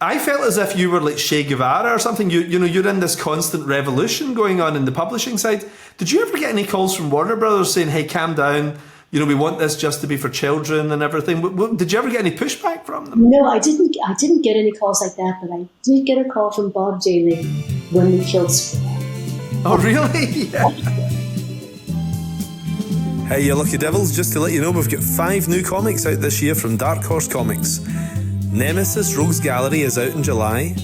I felt as if you were like Che Guevara or something. You know, you're in this constant revolution going on in the publishing side. Did you ever get any calls from Warner Brothers saying, hey, calm down, you know, we want this just to be for children and everything? Did you ever get any pushback from them? No, I didn't get any calls like that, but I did get a call from Bob Daly when we killed Superman. Oh, really? Yeah. Hey, you lucky devils, just to let you know, we've got 5 new comics out this year from Dark Horse Comics. Nemesis Rogues Gallery is out in July.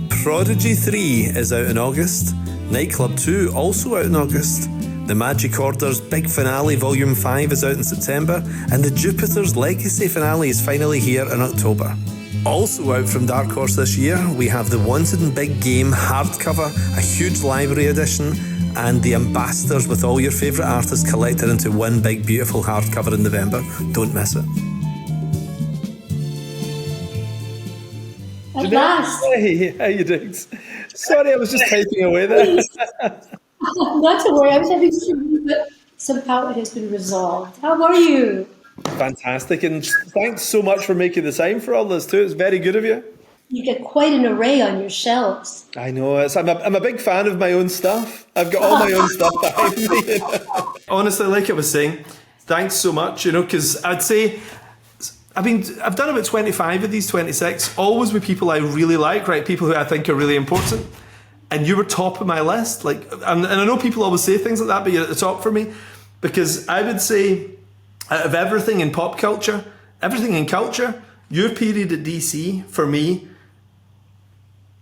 Prodigy 3 is out in August. Nightclub 2 also out in August. The Magic Order's Big Finale Volume 5 is out in September. And the Jupiter's Legacy Finale is finally here in October. Also out from Dark Horse this year, we have the Wanted and Big Game hardcover, a huge library edition, and the Ambassadors with all your favourite artists collected into one big beautiful hardcover in November. Don't miss it. At last. Hey, how you doing? Sorry, I was just typing away there. Not to worry, I was having some, but somehow it has been resolved. How are you? Fantastic, and thanks so much for making the time for all this too. It's very good of you. You get quite an array on your shelves. I know. I'm a big fan of my own stuff. I've got all my own stuff behind me. Honestly, like I was saying, thanks so much. You know, because I'd say, I've done about 25 of these 26, always with people I really like, right? People who I think are really important. And you were top of my list. Like, and I know people always say things like that, but you're at the top for me. Because I would say, out of everything in pop culture, everything in culture, your period at DC, for me,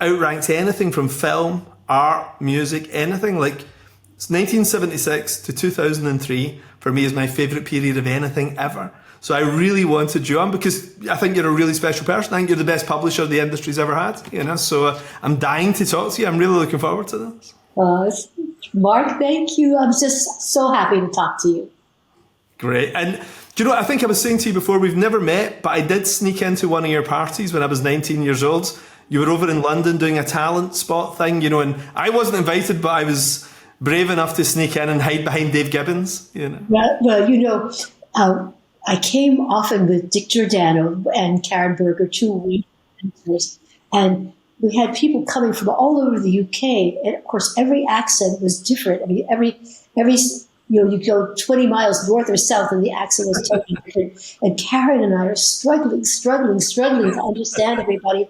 outranks anything from film, art, music, anything. Like, it's 1976 to 2003, for me, is my favourite period of anything ever. So I really wanted you on because I think you're a really special person. I think you're the best publisher the industry's ever had. You know, so I'm dying to talk to you. I'm really looking forward to this. Mark, thank you. I'm just so happy to talk to you. Great. And do you know what I think I was saying to you before? We've never met, but I did sneak into one of your parties when I was 19 years old. You were over in London doing a talent spot thing, you know, and I wasn't invited, but I was brave enough to sneak in and hide behind Dave Gibbons, you know. Well, you know, I came often with Dick Giordano and Karen Berger, 2 writers, and we had people coming from all over the UK, and of course, every accent was different. I mean, every you know, you go 20 miles north or south, and the accent was totally different. And Karen and I are struggling to understand everybody.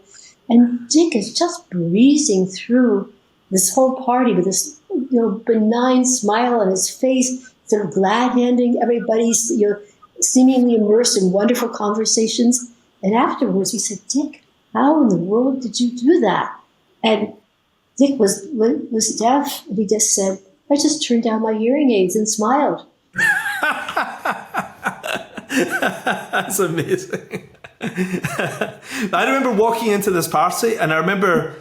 And Dick is just breezing through this whole party with this, you know, benign smile on his face, sort of glad-handing everybody's, you know, seemingly immersed in wonderful conversations. And afterwards, we said, Dick, how in the world did you do that? And Dick was deaf, and he just said, I just turned down my hearing aids and smiled. That's amazing. I remember walking into this party, and I remember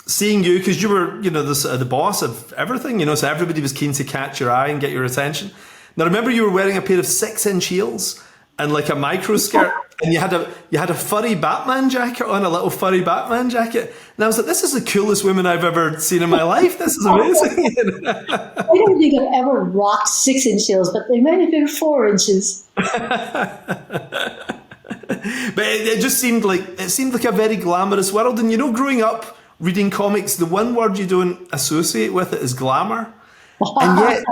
seeing you because you were, you know, the boss of everything, you know, so everybody was keen to catch your eye and get your attention. And I remember you were wearing a pair of 6-inch heels and like a micro skirt, and you had a furry Batman jacket on, a little furry Batman jacket. And I was like, this is the coolest woman I've ever seen in my life. This is amazing. I don't think I've ever rocked 6-inch heels, but they might have been 4 inches. But it just seemed like a very glamorous world. And you know, growing up reading comics, the one word you don't associate with it is glamour. And yet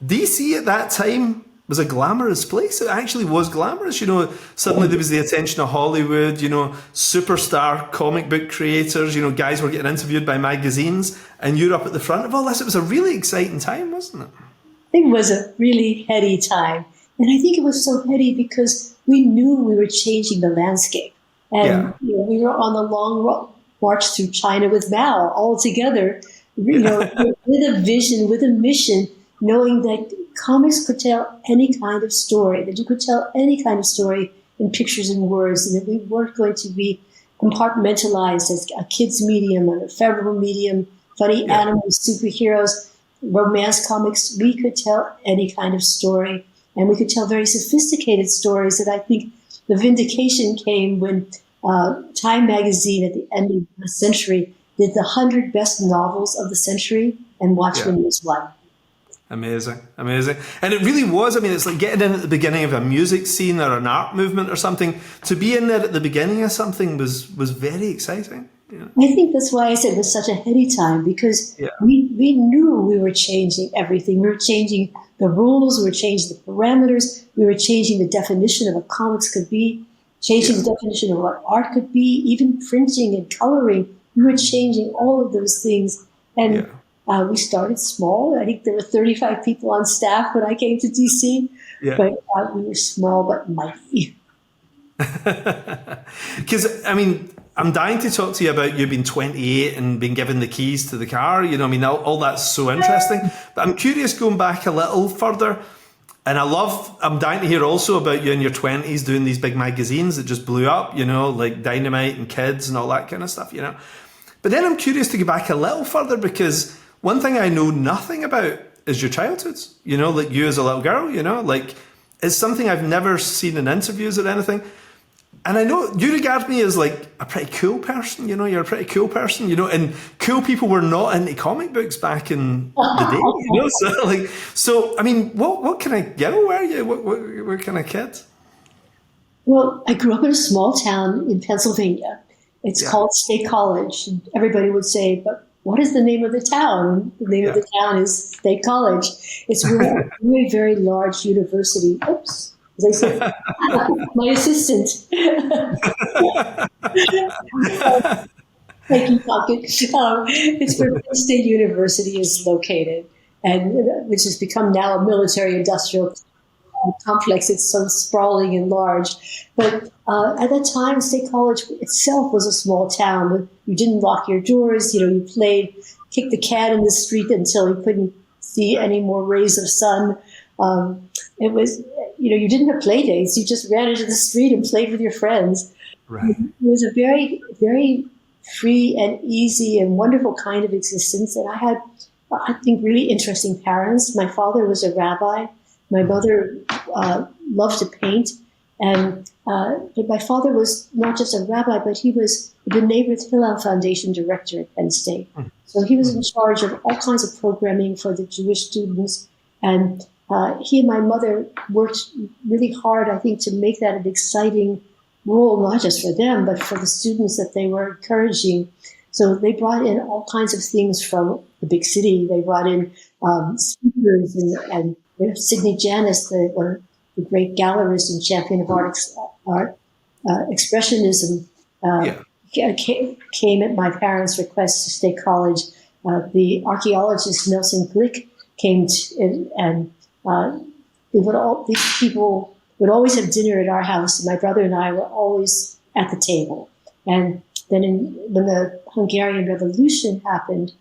DC at that time was a glamorous place. It actually was glamorous. You know, suddenly there was the attention of Hollywood, you know, superstar comic book creators, you know, guys were getting interviewed by magazines, and you're up at the front of all this. It was a really exciting time, wasn't it? I think it was a really heady time. And I think it was so heady because we knew we were changing the landscape. And you know, we were on the long march through China with Mao all together, you know, with a vision, with a mission, knowing that comics could tell any kind of story, that you could tell any kind of story in pictures and words, and that we weren't going to be compartmentalized as a kid's medium, an ephemeral medium, funny animals, superheroes, romance comics. We could tell any kind of story, and we could tell very sophisticated stories. And I think the vindication came when Time magazine at the end of the century did the 100 best novels of the century, and Watchmen was one. Amazing. And it really was. I mean, it's like getting in at the beginning of a music scene or an art movement or something. To be in there at the beginning of something was very exciting. I think that's why I said it was such a heady time, because Yeah. we knew we were changing everything. We were changing the rules, we were changing the parameters, we were changing the definition of what comics could be, changing the definition of what art could be, even printing and coloring. We were changing all of those things. And we started small. I think there were 35 people on staff when I came to DC, but we were small but mighty. Because, I mean, I'm dying to talk to you about you being 28 and being given the keys to the car. You know, I mean, all that's so interesting. But I'm curious, going back a little further, and I'm dying to hear also about you in your 20s doing these big magazines that just blew up, you know, like Dynamite and Kids and all that kind of stuff, you know. But then I'm curious to go back a little further, because one thing I know nothing about is your childhood, you know, like you as a little girl, you know, like it's something I've never seen in interviews or anything. And I know you regard me as like a pretty cool person, you know, you're a pretty cool person, you know, and cool people were not into comic books back in the day, you know, so I mean, what kind of girl were you? What kind of kid? Well, I grew up in a small town in Pennsylvania. It's called State College. And everybody would say, but what is the name of the town? The name of the town is State College. It's really a very, very large university. Oops. As I said, my assistant. Thank you, Pocket. It's where Penn State University is located, and which has become now a military-industrial complex. It's so sprawling and large. But at that time, State College itself was a small town. You didn't lock your doors. You know, you played, kicked the can in the street until you couldn't see any more rays of sun. It was, you know, you didn't have play dates. You just ran into the street and played with your friends. Right. It was a very, very free and easy and wonderful kind of existence. And I had, I think, really interesting parents. My father was a rabbi. My mother loved to paint. And but my father was not just a rabbi, but he was the Neighborhood Hillel Foundation director at Penn State. So he was in charge of all kinds of programming for the Jewish students. And he and my mother worked really hard, I think, to make that an exciting role, not just for them, but for the students that they were encouraging. So they brought in all kinds of things from the big city. They brought in speakers and Sidney Janis, the great gallerist and champion of art expressionism, came at my parents' request to State College. The archaeologist Nelson Glick came and these people would always have dinner at our house. My brother and I were always at the table. And then when the Hungarian Revolution happened,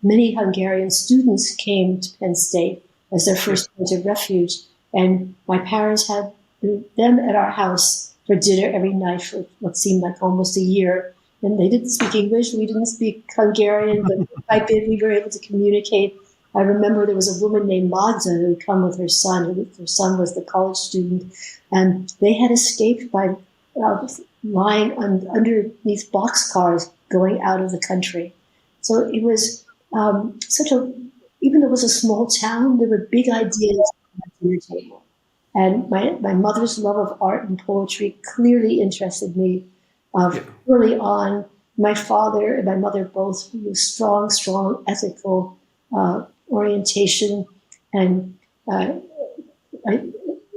many Hungarian students came to Penn State as their first point of refuge. And my parents had them at our house for dinner every night for what seemed like almost a year. And they didn't speak English. We didn't speak Hungarian, but by bit we were able to communicate. I remember there was a woman named Magda who had come with her son. Her son was the college student. And they had escaped by lying underneath boxcars going out of the country. So it was even though it was a small town, there were big ideas at the dinner table. And my mother's love of art and poetry clearly interested me early on. My father and my mother both with strong ethical orientation. And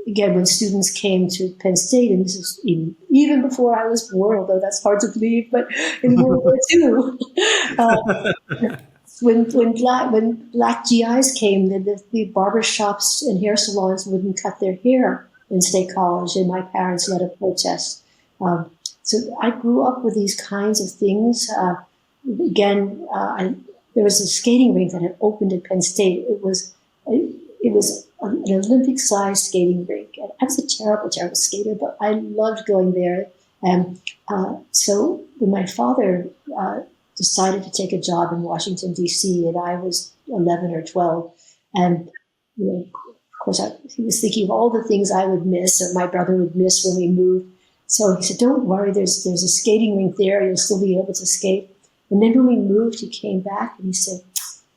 again, when students came to Penn State, and this is even before I was born, although that's hard to believe, but in World War II, when black GIs came, the barber shops and hair salons wouldn't cut their hair in State College, and my parents led a protest. So I grew up with these kinds of things. There was a skating rink that had opened at Penn State. It was an Olympic-sized skating rink. And I was a terrible skater, but I loved going there. And so when my father decided to take a job in Washington, D.C., and I was 11 or 12, and of course he was thinking of all the things I would miss or my brother would miss when we moved. So he said, "Don't worry, there's a skating rink there. You'll still be able to skate." And then when we moved, he came back and he said,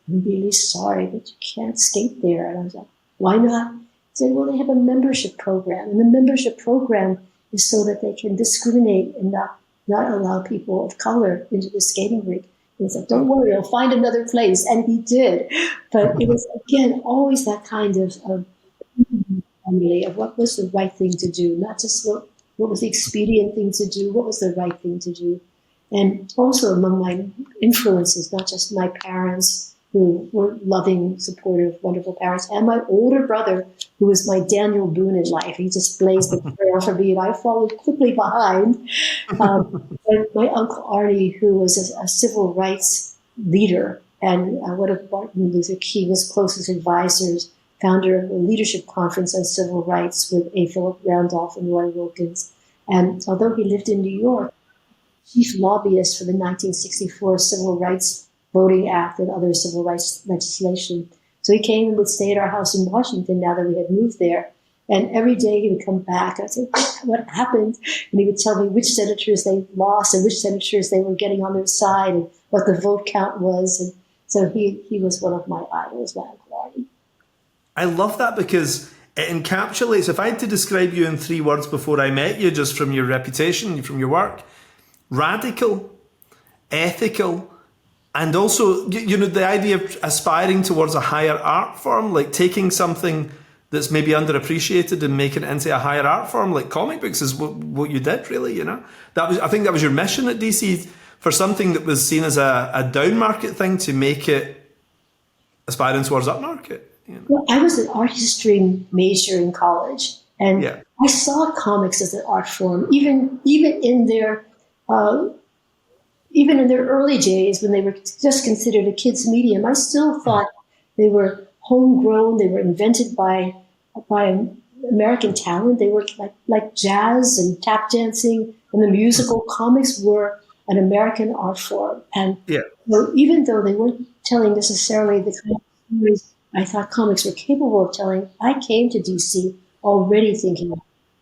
"I'm really sorry, but you can't skate there." And I was like, "Why not?" He said, "Well, they have a membership program. And the membership program is so that they can discriminate and not not allow people of color into the skating rink. And he said, don't worry, I'll find another place. And he did. But it was, again, always that kind of family of what was the right thing to do, not just what was the expedient thing to do, what was the right thing to do. And also among my influences, not just my parents, who were loving, supportive, wonderful parents, and my older brother, who was my Daniel Boone in life. He just blazed the trail for me, and I followed quickly behind. And my Uncle Arnie, who was a civil rights leader and one of Martin Luther King's closest advisors, founder of the Leadership Conference on Civil Rights with A. Philip Randolph and Roy Wilkins. And although he lived in New York, chief lobbyist for the 1964 Civil Rights Voting Act and other civil rights legislation. So he came and would stay at our house in Washington now that we had moved there. And every day he would come back. I'd say, what happened? And he would tell me which senators they lost and which senators they were getting on their side and what the vote count was. And so he was one of my idols, my Uncle Arnie. I love that because it encapsulates, if I had to describe you in 3 words before I met you, just from your reputation, from your work, radical, ethical, and also, the idea of aspiring towards a higher art form, like taking something that's maybe underappreciated and making it into a higher art form, like comic books is what you did, really, I think that was your mission at DC, for something that was seen as a down market thing to make it aspiring towards upmarket. Well, I was an art history major in college, and I saw comics as an art form, even in their early days when they were just considered a kid's medium. I still thought they were homegrown. They were invented by American talent. They were like jazz and tap dancing, and the musical comics were an American art form. And so even though they weren't telling necessarily the kind of stories I thought comics were capable of telling, I came to DC already thinking of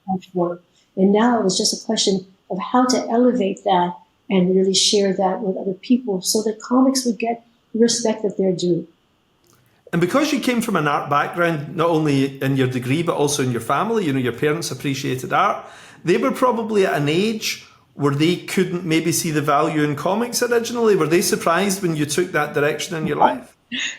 art form. And now it was just a question of how to elevate that and really share that with other people so that comics would get the respect that they're due. And because you came from an art background, not only in your degree, but also in your family, your parents appreciated art, they were probably at an age where they couldn't maybe see the value in comics originally. Were they surprised when you took that direction in your life?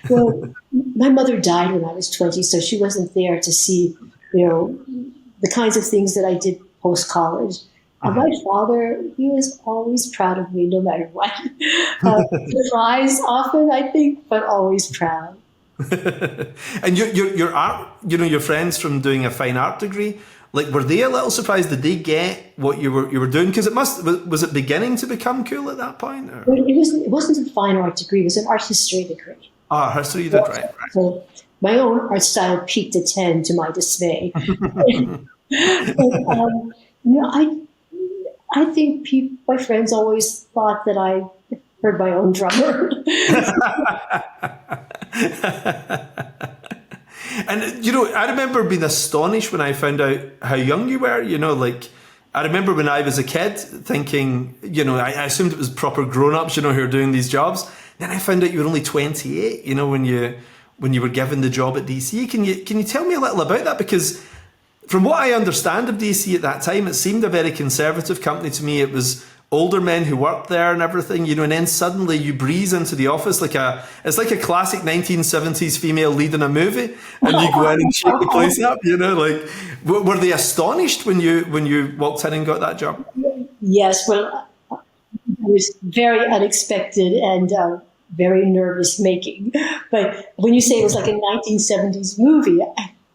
Well, my mother died when I was 20, so she wasn't there to see, the kinds of things that I did post-college. My father, he was always proud of me, no matter what. Surprised often, I think, but always proud. And your art, your friends from doing a fine art degree, like, were they a little surprised? Did they get what you were doing? Because was it beginning to become cool at that point? Or? Well, it wasn't a fine art degree; it was an art history degrey. History you did, right. So my own art style peaked at 10 to my dismay. I think my friends always thought that I heard my own drummer. And, I remember being astonished when I found out how young you were, I remember when I was a kid thinking, I assumed it was proper grown-ups, who are doing these jobs. Then I found out you were only 28, when you were given the job at DC. Can you tell me a little about that? Because from what I understand of DC at that time, it seemed a very conservative company to me. It was older men who worked there and everything, and then suddenly you breeze into the office it's like a classic 1970s female lead in a movie, and you go in and shake the place up, were they astonished when you walked in and got that job? Yes, well, it was very unexpected and very nervous making. But when you say it was like a 1970s movie,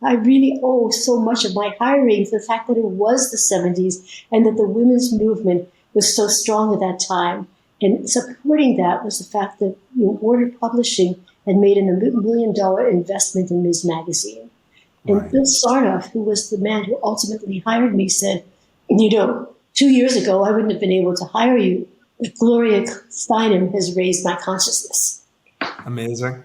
I really owe so much of my hiring to the fact that it was the 70s and that the women's movement was so strong at that time. And supporting that was the fact that Warner Publishing had made a $1 million investment in Ms. Magazine. And Bill Sarnoff, who was the man who ultimately hired me, said, 2 years ago, I wouldn't have been able to hire you, but Gloria Steinem has raised my consciousness. Amazing.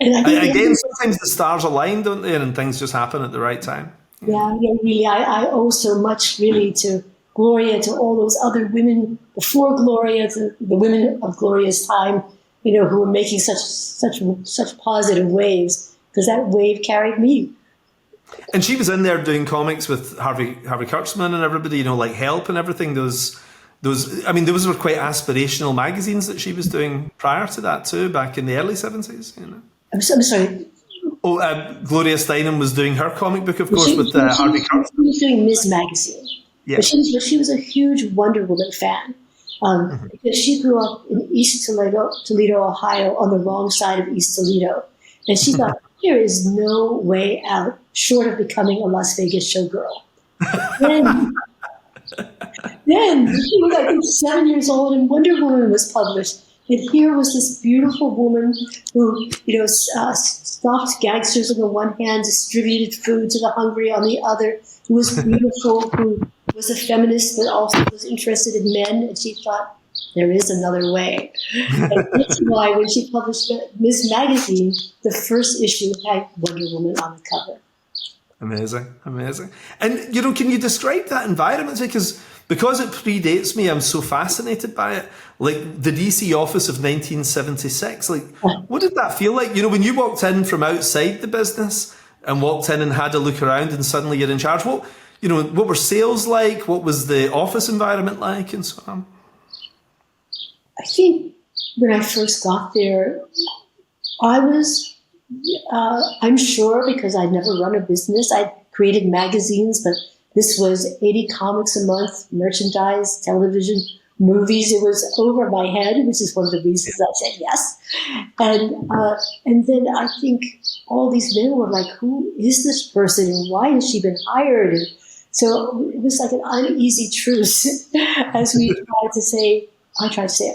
And again, sometimes the stars align, don't they? And things just happen at the right time. Yeah, really. I owe so much, really, to Gloria, to all those other women before Gloria, to the women of Gloria's time, who were making such positive waves, because that wave carried me. And she was in there doing comics with Harvey Kurtzman and everybody, like Help and everything. Those those were quite aspirational magazines that she was doing prior to that too, back in the early 70s. I'm sorry. Oh, Gloria Steinem was doing her comic book, of course, with Harvey Kurtz. She was doing Ms. Magazine. Yeah. But she was a huge Wonder Woman fan. Because she grew up in East Toledo, Ohio, on the wrong side of East Toledo. And she thought, there is no way out short of becoming a Las Vegas showgirl. Then she was, I think, 7 years old, and Wonder Woman was published. And here was this beautiful woman who, stopped gangsters on the one hand, distributed food to the hungry on the other, who was beautiful, who was a feminist, but also was interested in men. And she thought, there is another way. And that's why when she published Ms. Magazine, the first issue had Wonder Woman on the cover. Amazing. And, can you describe that environment? Because it predates me, I'm so fascinated by it. Like the DC office of 1976, what did that feel like? When you walked in from outside the business and walked in and had a look around and suddenly you're in charge, what were sales like? What was the office environment like and so on? I think when I first got there, I was, I'm sure because I'd never run a business, I'd created magazines, but this was 80 comics a month, merchandise, television, movies. It was over my head, which is one of the reasons I said yes. And then I think all these men were like, who is this person and why has she been hired? And so it was like an uneasy truce as we tried to say,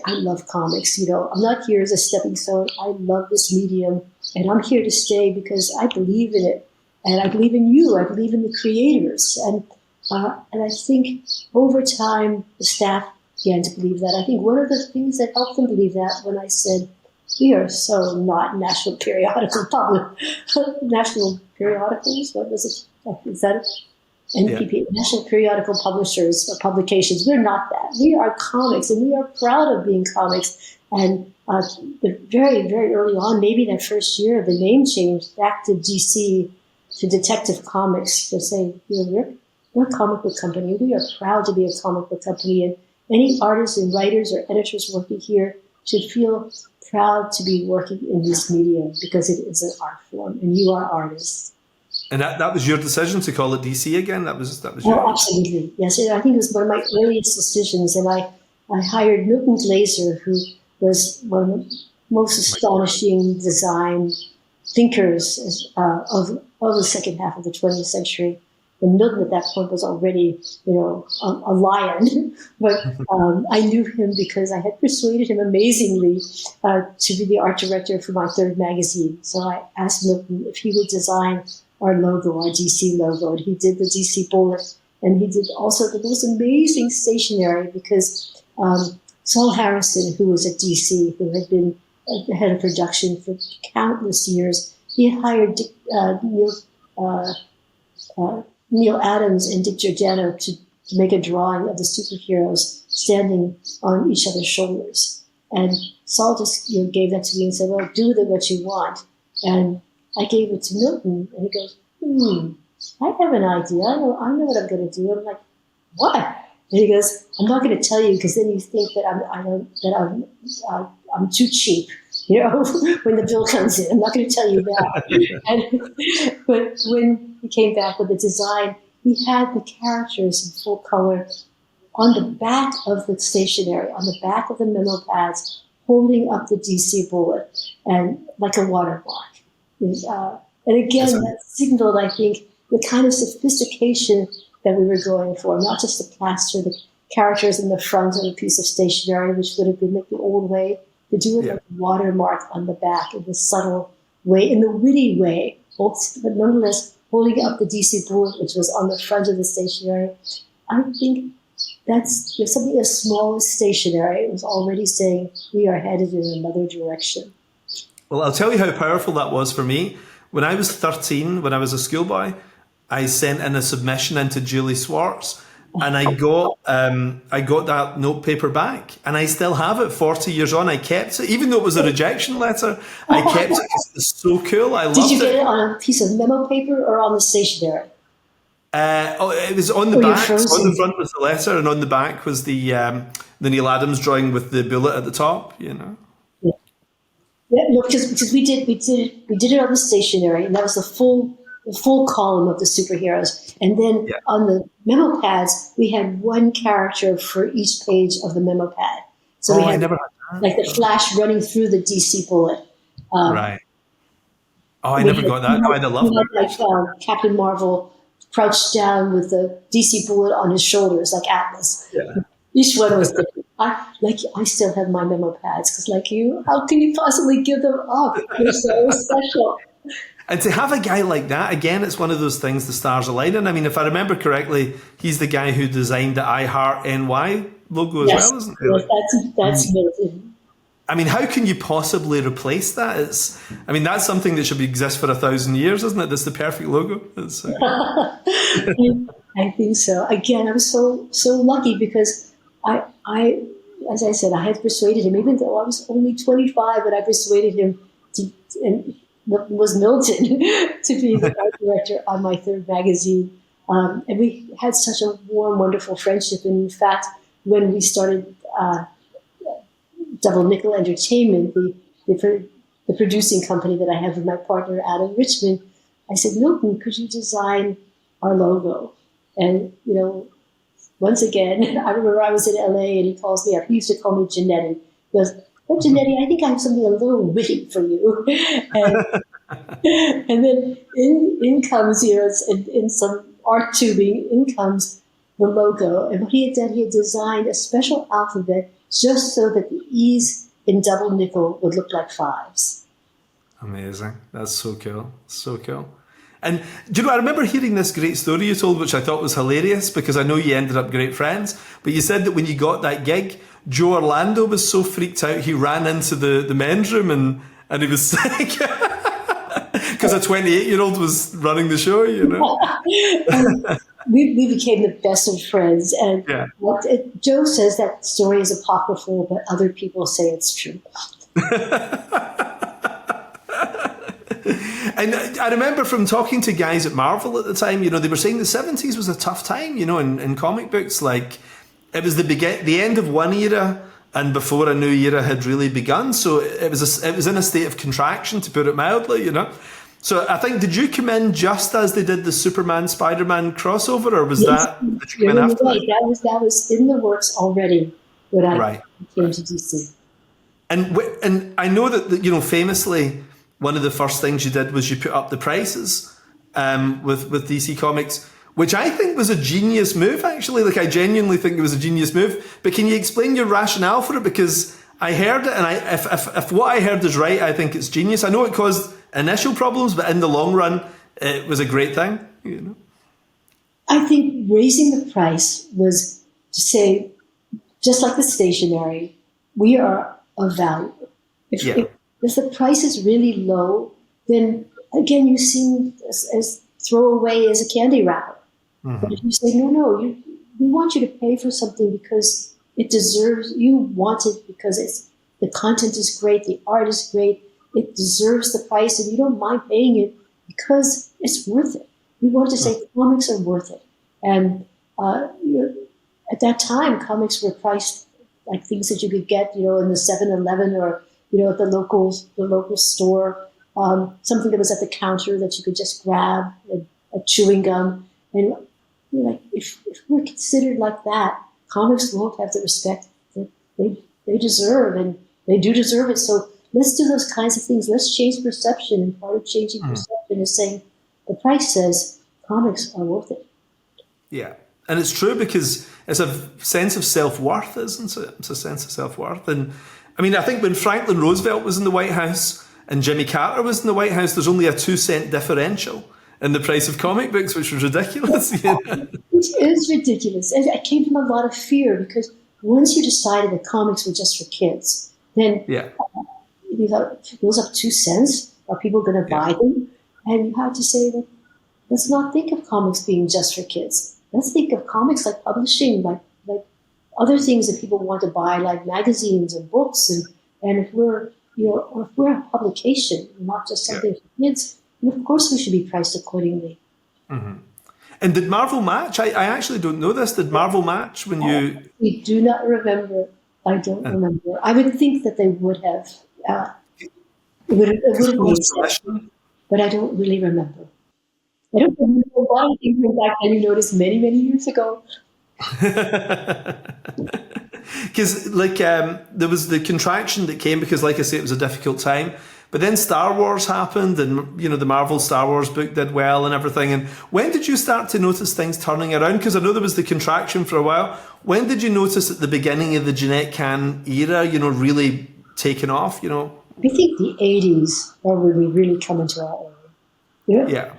I love comics. I'm not here as a stepping stone. I love this medium, and I'm here to stay because I believe in it, and I believe in you. I believe in the creators, and I think over time the staff began to believe that. I think one of the things that helped them believe that when I said, "We are so not national periodicals. What was it? Is that it? NPP, National Periodical Publishers or Publications. We're not that. We are comics, and we are proud of being comics." And very, very early on, maybe that first year, the name changed back to DC, to Detective Comics, to say, we're a comic book company. We are proud to be a comic book company, and any artists and writers or editors working here should feel proud to be working in this medium because it is an art form, and you are artists. And that was your decision to call it DC again? That was your... Oh, absolutely. Yes, I think it was one of my earliest decisions. And I hired Milton Glaser, who was one of the most astonishing design thinkers of the second half of the 20th century. And Milton at that point was already, a lion. But I knew him because I had persuaded him amazingly to be the art director for my third magazine. So I asked Milton if he would design our logo, our DC logo, and he did the DC bullet, and he did also the most amazing stationery because Saul Harrison, who was at DC, who had been the head of production for countless years, he had hired Neil Adams and Dick Giordano to make a drawing of the superheroes standing on each other's shoulders. And Saul just gave that to me and said, well, do with it what you want. And I gave it to Milton, and he goes, I have an idea. I know what I'm going to do. And I'm like, what? And he goes, I'm not going to tell you because then you think that I'm too cheap. When the bill comes in, I'm not going to tell you that. But when he came back with the design, he had the characters in full color on the back of the stationery, on the back of the memo pads, holding up the DC bullet and like a watermark. And again, that signaled, I think, the kind of sophistication that we were going for, not just to plaster the characters in the front of a piece of stationery, which would have been like the old way, to do it like a watermark on the back in the subtle way, in the witty way, but nonetheless holding up the DC bullet, which was on the front of the stationery. I think that's something as small as stationery. It was already saying we are headed in another direction. Well, I'll tell you how powerful that was for me. When I was 13, when I was a schoolboy, I sent in a submission into Julie Swartz, and I got that notepaper back, and I still have it 40 years on. I kept it, even though it was a rejection letter. I kept it because it's so cool. I loved it. Did you get it on a piece of memo paper or on the stationery? It was on the back. So on the front was the letter, and on the back was the Neil Adams drawing with the bullet at the top. You know. Yeah, no, because we did it on the stationery, and that was the full column of the superheroes. And then on the memo pads, we had one character for each page of the memo pad. So we had like the Flash running through the DC bullet. Right. Oh, I never got that. No, I'd love that. Like Captain Marvel crouched down with the DC bullet on his shoulders, like Atlas. Yeah. Each one was different. I still have my memo pads because, like you, how can you possibly give them up? They're so special. And to have a guy like that, again, it's one of those things, the stars aligning. I mean, if I remember correctly, he's the guy who designed the I Heart NY logo as well, isn't he? Yes, that's amazing. I mean, how can you possibly replace that? That's something that should exist for 1,000 years, isn't it? That's the perfect logo. I think so. Again, I was so lucky because I, as I said, I had persuaded him, even though I was only 25, but I persuaded him and was Milton to be the art director on my third magazine. And we had such a warm, wonderful friendship. And in fact, when we started Double Nickel Entertainment, the producing company that I have with my partner Adam Richmond, I said, Milton, could you design our logo? And, once again, I remember I was in LA and he calls me up. He used to call me Jenette. He goes, "Oh, Jenette, I think I have something a little witty for you." And then in comes, in some art tubing, in comes the logo. And what he had done, he had designed a special alphabet just so that the E's in Double Nickel would look like fives. Amazing. That's so cool. So cool. And do you know, I remember hearing this great story you told, which I thought was hilarious because I know you ended up great friends. But you said that when you got that gig, Joe Orlando was so freaked out, he ran into the men's room and he was sick because a 28-year-old was running the show, We became the best of friends. And Joe says that story is apocryphal, but other people say it's true. And I remember from talking to guys at Marvel at the time, they were saying the 70s was a tough time, in comic books. Like, it was the end of one era and before a new era had really begun. So it was in a state of contraction, to put it mildly, So I think, did you come in just as they did the Superman, Spider-Man crossover, or was did you come in after that? That was in the works already when I came to DC. And I know that, famously, one of the first things you did was you put up the prices with DC Comics, which I think was a genius move, actually. Like, I genuinely think it was a genius move. But can you explain your rationale for it? Because I heard it, and if what I heard is right, I think it's genius. I know it caused initial problems, but in the long run, it was a great thing. I think raising the price was to say, just like the stationery, we are of value. If the price is really low, then again, you seem as throwaway as a candy wrapper. Mm-hmm. But if you say, no, we want you to pay for something because it deserves, you want it because the content is great, the art is great, it deserves the price, and you don't mind paying it because it's worth it. We want to say comics are worth it. And at that time, comics were priced like things that you could get, in the 7-Eleven or at the local store, something that was at the counter that you could just grab, a chewing gum. And if we're considered like that, comics won't have the respect that they deserve, and they do deserve it. So let's do those kinds of things. Let's change perception. And part of changing perception is saying the price says comics are worth it. Yeah. And it's true because it's a sense of self-worth, isn't it? It's a sense of self-worth. And I think when Franklin Roosevelt was in the White House and Jimmy Carter was in the White House, there's only a 2-cent differential in the price of comic books, which was ridiculous. It is ridiculous. It came from a lot of fear because once you decided that comics were just for kids, then you thought, it goes up 2 cents. Are people going to buy them? And you had to say that let's not think of comics being just for kids. Let's think of comics like publishing, like other things that people want to buy, like magazines and books. And if we're a publication, not just something for kids, then of course we should be priced accordingly. Mm-hmm. And did Marvel match? I actually don't know this. Did Marvel match when you... We do not remember. I don't remember. I would think that they would have. It would have made sense, but I don't really remember. I don't remember a lot of things back then. You noticed many, many years ago. Because there was the contraction that came because, like I say, it was a difficult time. But then Star Wars happened, and the Marvel Star Wars book did well and everything. And when did you start to notice things turning around? Because I know there was the contraction for a while. When did you notice at the beginning of the Jenette Kahn era, really taking off? I think the 80s are when we really come into our own. Yeah.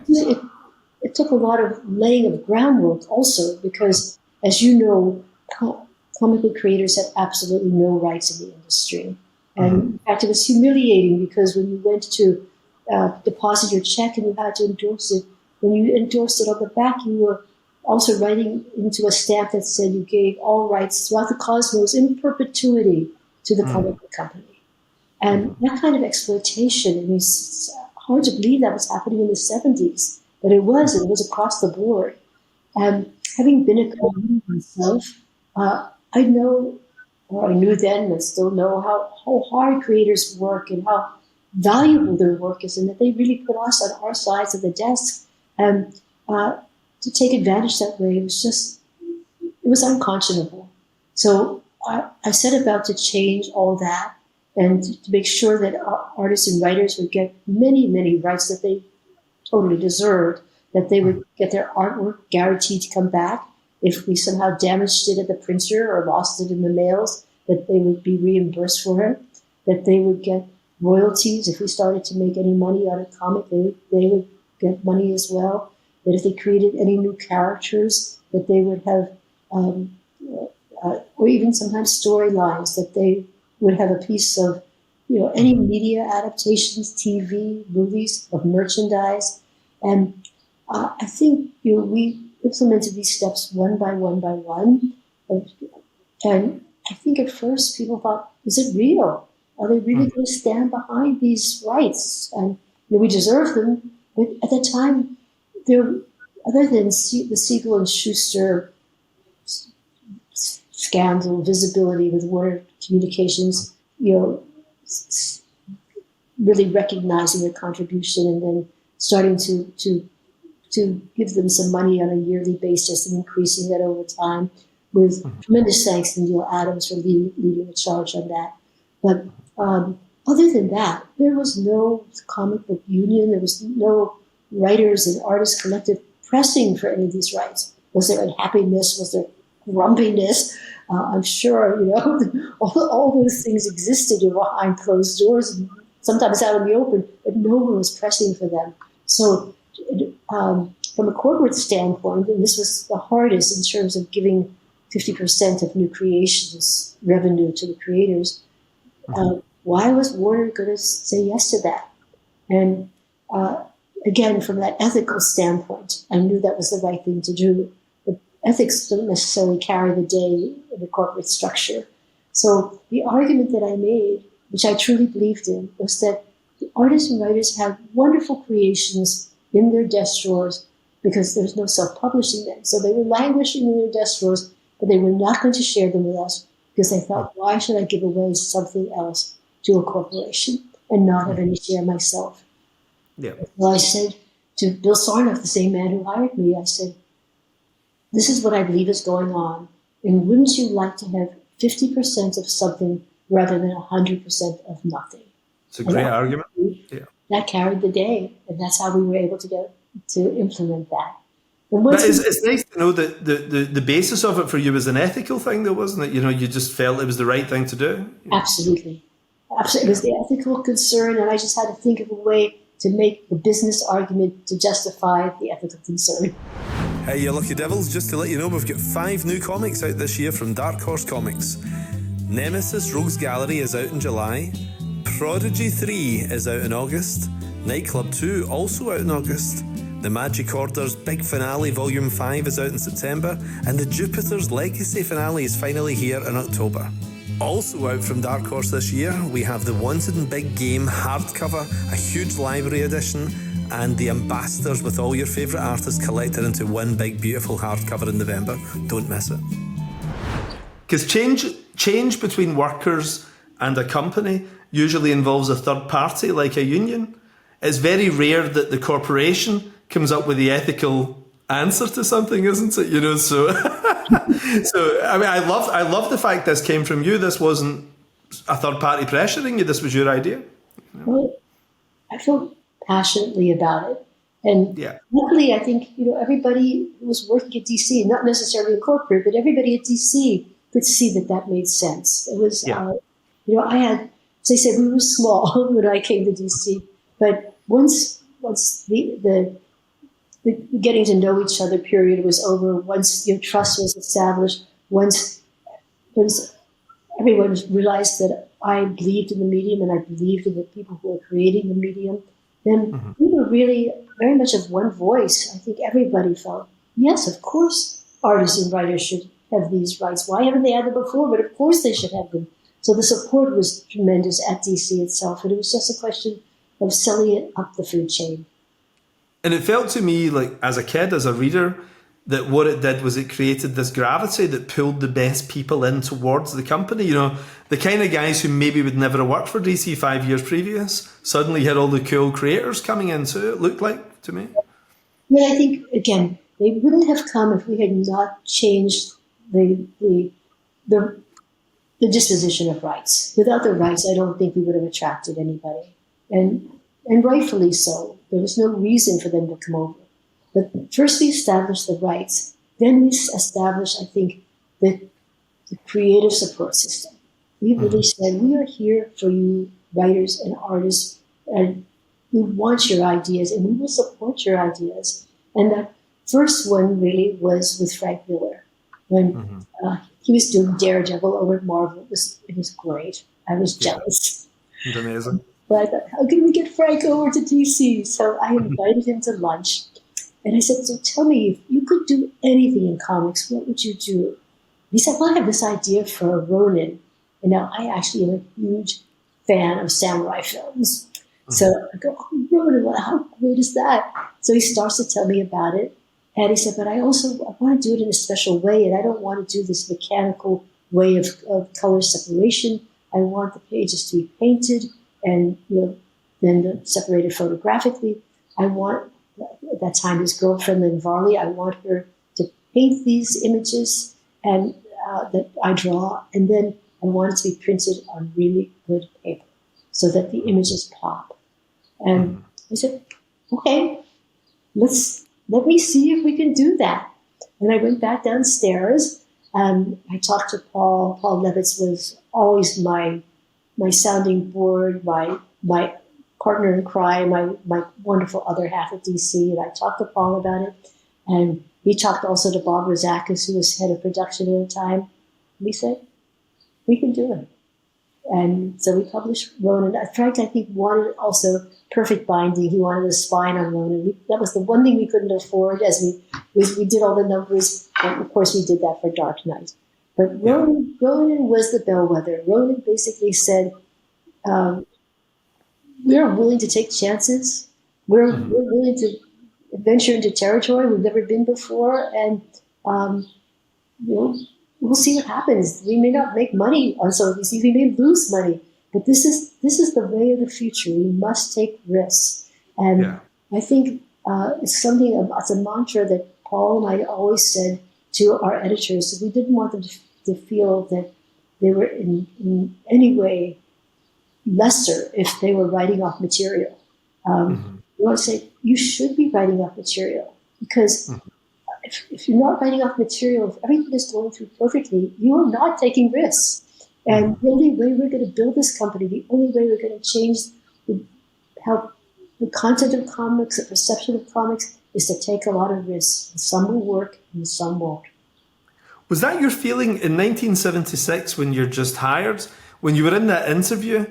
It took a lot of laying of groundwork also because, as you know, comic book creators had absolutely no rights in the industry. And in fact, it was humiliating because when you went to deposit your check and you had to endorse it, when you endorsed it on the back, you were also writing into a stamp that said you gave all rights throughout the cosmos in perpetuity to the comic book company. And that kind of exploitation, it's hard to believe that was happening in the 70s, but it was across the board. And having been a creator myself, I knew then and still know how hard creators work and how valuable their work is, and that they really put us on our sides of the desk. And to take advantage that way, it was unconscionable. So I set about to change all that and to make sure that artists and writers would get many, many rights that they totally deserved, that they would get their artwork guaranteed to come back. If we somehow damaged it at the printer or lost it in the mails, that they would be reimbursed for it, that they would get royalties. If we started to make any money on a comic, they would get money as well. That if they created any new characters, that they would have, or even sometimes storylines, that they would have a piece of, any media adaptations, TV, movies, of merchandise. And I think, we implemented these steps one by one by one. And I think at first people thought, is it real? Are they really going to stand behind these rights? And we deserve them. But at that time, other than the Siegel and Schuster scandal, visibility with Warner Communications, really recognizing their contribution and then starting to give them some money on a yearly basis and increasing that over time, with tremendous thanks to Neil Adams for leading the charge on that. But other than that, there was no comic book union. There was no writers and artists collective pressing for any of these rights. Was there unhappiness? Was there grumpiness? I'm sure, all those things existed behind closed doors and sometimes out in the open, but no one was pressing for them. So from a corporate standpoint, and this was the hardest in terms of giving 50% of new creations revenue to the creators, why was Warner going to say yes to that? And again, from that ethical standpoint, I knew that was the right thing to do. But ethics don't necessarily carry the day in the corporate structure. So the argument that I made, which I truly believed in, was that the artists and writers have wonderful creations in their desk drawers because there's no self-publishing them. So they were languishing in their desk drawers, but they were not going to share them with us because they thought, why should I give away something else to a corporation and not have any share myself? Yeah. Well, I said to Bill Sarnoff, the same man who hired me, I said, this is what I believe is going on. And wouldn't you like to have 50% of something rather than 100% of nothing? It's a great argument. Yeah. That carried the day, and that's how we were able to implement that. But it's nice to know that the basis of it for you was an ethical thing, though, wasn't it? You just felt it was the right thing to do. Absolutely. It was the ethical concern, and I just had to think of a way to make the business argument to justify the ethical concern. Hey, you lucky devils, just to let you know, we've got 5 new comics out this year from Dark Horse Comics. Nemesis Rogues Gallery is out in July. Prodigy 3 is out in August. Nightclub 2 also out in August. The Magic Order's Big Finale Volume 5 is out in September. And the Jupiter's Legacy finale is finally here in October. Also out from Dark Horse this year, we have the Wanted and Big Game hardcover, a huge library edition, and the Ambassadors with all your favourite artists collected into one big beautiful hardcover in November. Don't miss it. Because change between workers and a company usually involves a third party like a union. It's very rare that the corporation comes up with the ethical answer to something, isn't it? So so I mean, I love the fact this came from you. This wasn't a third party pressuring you. This was your idea. Well, I felt passionately about it, and luckily, I think everybody who was working at DC, not necessarily in corporate, but everybody at DC could see that made sense. It was, I had, as I said, we were small when I came to DC, but once the getting to know each other period was over, once trust was established, once everyone realized that I believed in the medium and I believed in the people who were creating the medium, then we were really very much of one voice. I think everybody felt, yes, of course, artists and writers should have these rights. Why haven't they had them before? But of course they should have them. So the support was tremendous at DC itself, and it was just a question of selling it up the food chain. And it felt to me like, as a kid, as a reader, that what it did was it created this gravity that pulled the best people in towards the company. The kind of guys who maybe would never have worked for DC 5 years previous suddenly had all the cool creators coming into it, looked like to me. Well, I think, again, they wouldn't have come if we had not changed the disposition of rights. Without the rights, I don't think we would have attracted anybody. And rightfully so. There was no reason for them to come over. But first we established the rights. Then we established, I think, the creative support system. We really said, we are here for you, writers and artists, and we want your ideas, and we will support your ideas. And that first one really was with Frank Millar. When he was doing Daredevil over at Marvel, it was great. I was jealous. It's amazing. But I thought, how can we get Frank over to DC? So I invited him to lunch. And I said, so tell me, if you could do anything in comics, what would you do? He said, well, I have this idea for a Ronin. And now I actually am a huge fan of samurai films. So I go, oh, Ronin, how great is that? So he starts to tell me about it. And he said, but I want to do it in a special way. And I don't want to do this mechanical way of color separation. I want the pages to be painted and then separated photographically. I want, at that time, his girlfriend, Lynn Varley, I want her to paint these images and that I draw, and then I want it to be printed on really good paper so that the images pop. And I said, okay, let me see if we can do that. And I went back downstairs and I talked to Paul. Paul Levitz was always my sounding board, my partner in crime, my wonderful other half at DC. And I talked to Paul about it. And he talked also to Bob Rozakis, who was head of production at the time. We said, we can do it. And so we published Ronin. Frank, I think, wanted also perfect binding. He wanted a spine on Ronin. That was the one thing we couldn't afford as we did all the numbers. And of course, we did that for Dark Knight. But Ronin was the bellwether. Ronin basically said, we're willing to take chances. We're willing to venture into territory we've never been before. And, we'll see what happens. We may not make money on some of these things. We may lose money. But this is the way of the future. We must take risks. And I think it's a mantra that Paul and I always said to our editors. We didn't want them to feel that they were in any way lesser if they were writing off material. We want to say, you should be writing off material because if you're not writing off material, if everything is going through perfectly, you are not taking risks. And the only way we're going to build this company, the only way we're going to change how the content of comics, the perception of comics, is to take a lot of risks. And some will work and some won't. Was that your feeling in 1976 when you're just hired? When you were in that interview,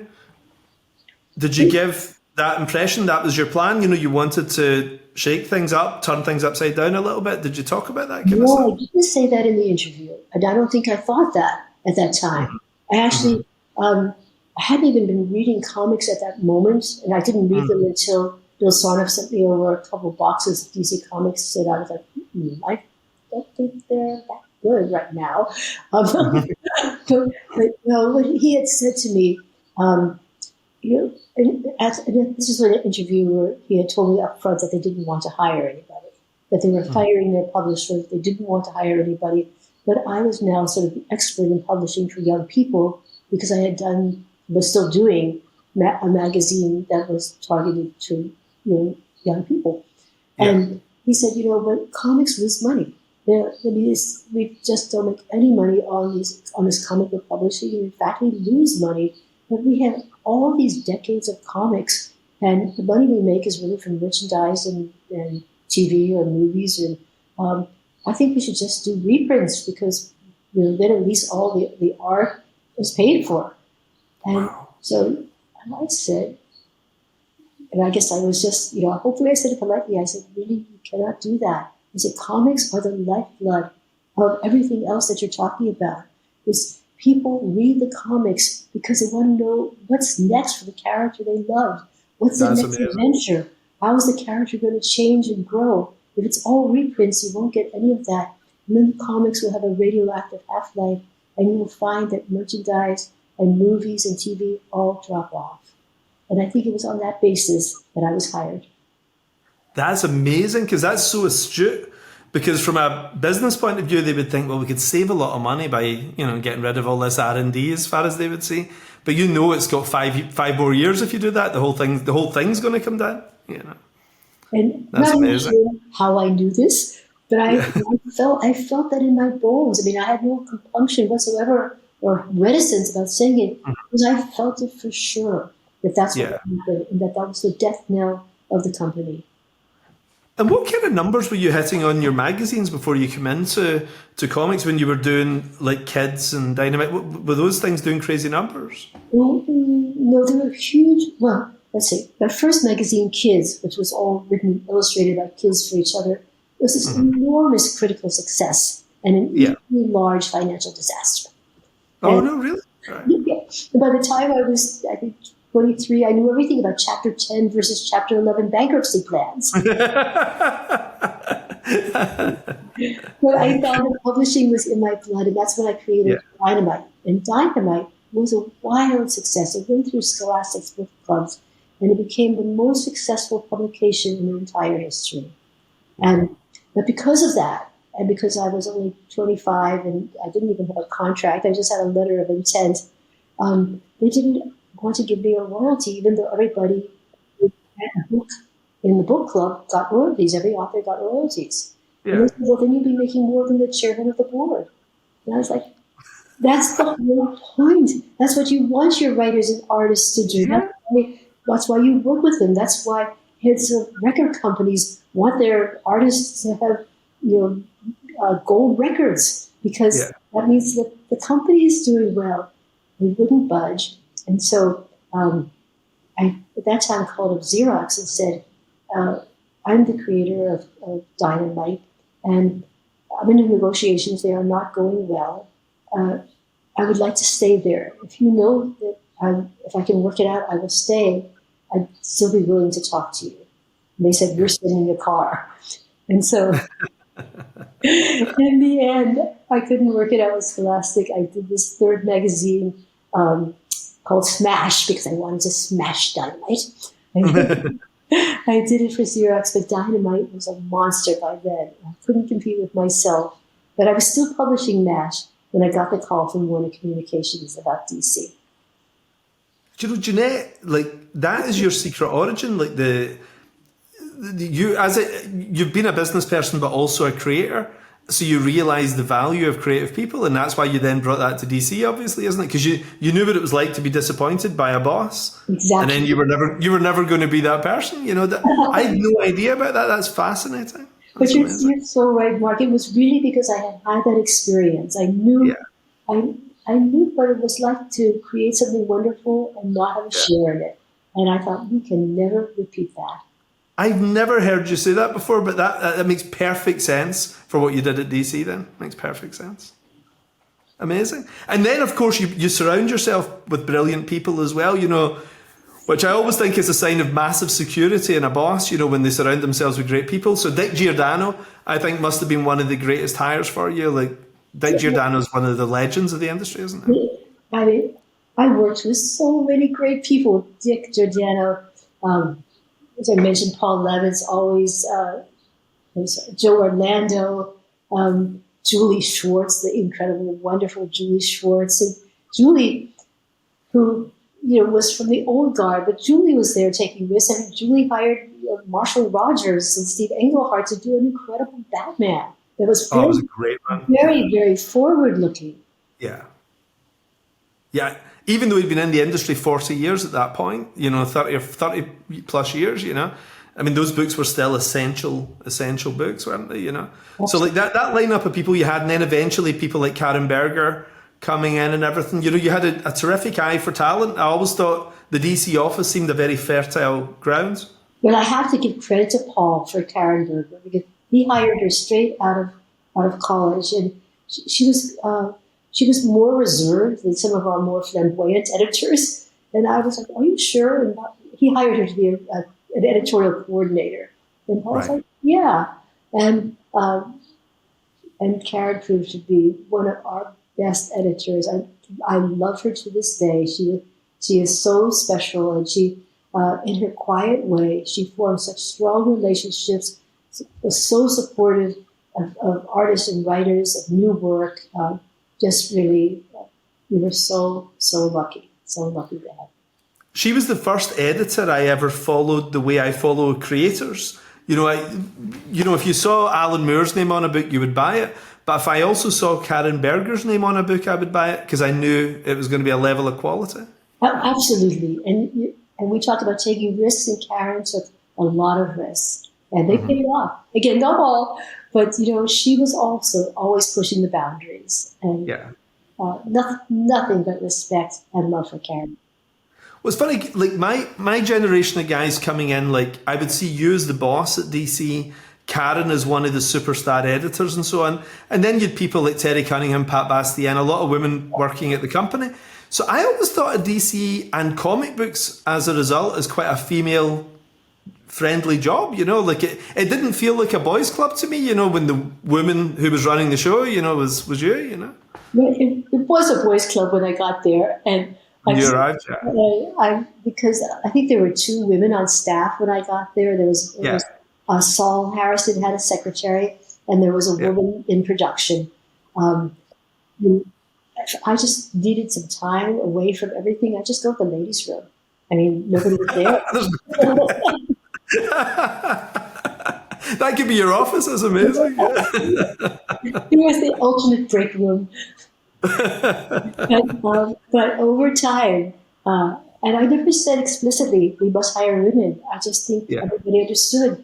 did you give that impression that was your plan? You wanted to shake things up, turn things upside down a little bit. Did you talk about that? No, I didn't say that in the interview. And I don't think I thought that at that time. I actually, I hadn't even been reading comics at that moment, and I didn't read them until Bill Sarnoff sent me over a couple of boxes of DC Comics, and I was like, I don't think they're that good right now. But no, what he had said to me, you know, and this is an interview where he had told me up front that they didn't want to hire anybody, that they were firing their publishers, they didn't want to hire anybody. But I was now sort of the expert in publishing for young people because I had was still doing a magazine that was targeted to young people. Yeah. And he said, but comics lose money. We just don't make any money on this comic book publishing. In fact, we lose money. But we have all these decades of comics, and the money we make is really from merchandise and TV or movies. And I think we should just do reprints because then at least all the art is paid for. And so I said, and I guess I was just, hopefully I said it politely. I said, really, you cannot do that. I said, comics are the lifeblood of everything else that you're talking about. Is people read the comics because they want to know what's next for the character they love. What's the next adventure? How is the character going to change and grow? If it's all reprints, you won't get any of that. And then the comics will have a radioactive half-life, and you will find that merchandise and movies and TV all drop off. And I think it was on that basis that I was hired. That's amazing, because that's so astute. Because from a business point of view, they would think, well, we could save a lot of money by, getting rid of all this R&D, as far as they would say. But it's got five more years if you do that. The whole thing's going to come down. And that's not amazing. Sure how I knew this, but I felt that in my bones. I mean, I had no compunction whatsoever or reticence about saying it because I felt it for sure that's what happened, and that was the death knell of the company. And what kind of numbers were you hitting on your magazines before you came into comics when you were doing like Kids and Dynamite? Were those things doing crazy numbers? Well, no, they were huge. Well, let's see. My first magazine, Kids, which was all written, illustrated by kids for each other, was this enormous critical success and an equally large financial disaster. Oh, no, really? Right. Yeah. And by the time I was, I think, 23, I knew everything about Chapter 10 versus Chapter 11 bankruptcy plans. But I found that publishing was in my blood, and that's when I created Dynamite. And Dynamite was a wild success. It went through Scholastic's book clubs, and it became the most successful publication in their entire history. But because of that, and because I was only 25 and I didn't even have a contract, I just had a letter of intent, they didn't want to give me a royalty, even though everybody who had a book in the book club got royalties. Every author got royalties. Yeah. And they said, well, then you'd be making more than the chairman of the board. And I was like, that's the whole point. That's what you want your writers and artists to do. Yeah. That's why you work with them. That's why heads of record companies want their artists to have, gold records, because that means that the company is doing well. They wouldn't budge. And so I, at that time, called up Xerox and said, I'm the creator of Dynamite, and I'm in negotiations. They are not going well. I would like to stay there. If you know that if I can work it out, I will stay. I'd still be willing to talk to you. And they said, you're sending a car. And so in the end, I couldn't work it out with Scholastic. I did this third magazine called Smash, because I wanted to smash Dynamite. I did it for Xerox, but Dynamite was a monster by then. I couldn't compete with myself. But I was still publishing MASH when I got the call from Warner Communications about DC. Jenette, that is your secret origin. You've been a business person, but also a creator. So you realize the value of creative people, and that's why you then brought that to DC, obviously, isn't it? Because you knew what it was like to be disappointed by a boss. Exactly. And then you were never going to be that person. I had no idea about that. That's fascinating. But you're so right, Mark. It was really because I had that experience. I knew I knew what it was like to create something wonderful and not have a share in it. And I thought, we can never repeat that. I've never heard you say that before, but that makes perfect sense for what you did at DC then. Makes perfect sense. Amazing. And then, of course, you surround yourself with brilliant people as well, which I always think is a sign of massive security in a boss, when they surround themselves with great people. So Dick Giordano, I think, must have been one of the greatest hires for you. Like, Dick Giordano is one of the legends of the industry, isn't it? I worked with so many great people. Dick Giordano, as I mentioned, Paul Levitt's always, Joe Orlando, Julie Schwartz, the incredible, wonderful Julie Schwartz. And Julie, who was from the old guard, but Julie was there taking risks. I mean, Julie hired Marshall Rogers and Steve Englehart to do an incredible Batman. That was it was a great one. Very, very forward-looking. Yeah. Yeah. Even though he'd been in the industry 40 years at that point, 30 plus years, I mean, those books were still essential books, weren't they, So like that lineup of people you had, and then eventually people like Karen Berger coming in and everything, you had a terrific eye for talent. I always thought the DC office seemed a very fertile ground. Well, I have to give credit to Paul for Karen Berger, because he hired her straight out of college, and she was more reserved than some of our more flamboyant editors. And I was like, "Are you sure?" And he hired her to be an editorial coordinator. And I was like, "Yeah." And Karen proved to be one of our best editors. I love her to this day. She is so special, and she, in her quiet way, she formed such strong relationships. Was so supportive of artists and writers, of new work. Just really, we were so lucky to have. She was the first editor I ever followed the way I follow creators. If you saw Alan Moore's name on a book, you would buy it. But if I also saw Karen Berger's name on a book, I would buy it because I knew it was going to be a level of quality. Absolutely. And we talked about taking risks, and Karen took a lot of risks. And they paid off. Again, not all, but, she was also always pushing the boundaries. And nothing but respect and love for Karen. Well, it's funny, like my generation of guys coming in, like I would see you as the boss at DC, Karen as one of the superstar editors and so on. And then you'd people like Terry Cunningham, Pat Bastien, a lot of women working at the company. So I always thought of DC and comic books as a result as quite a female friendly job, like it didn't feel like a boys club to me, when the woman who was running the show, was you, It was a boys club when I got there, and you arrived, because I think there were 2 women on staff when I got there. There was Saul Harrison had a secretary, and there was a woman in production. I just needed some time away from everything. I just go to the ladies' room. I mean, nobody was there. That could be your office. That's amazing. It was the ultimate break room. But over time, and I never said explicitly we must hire women. I just think everybody understood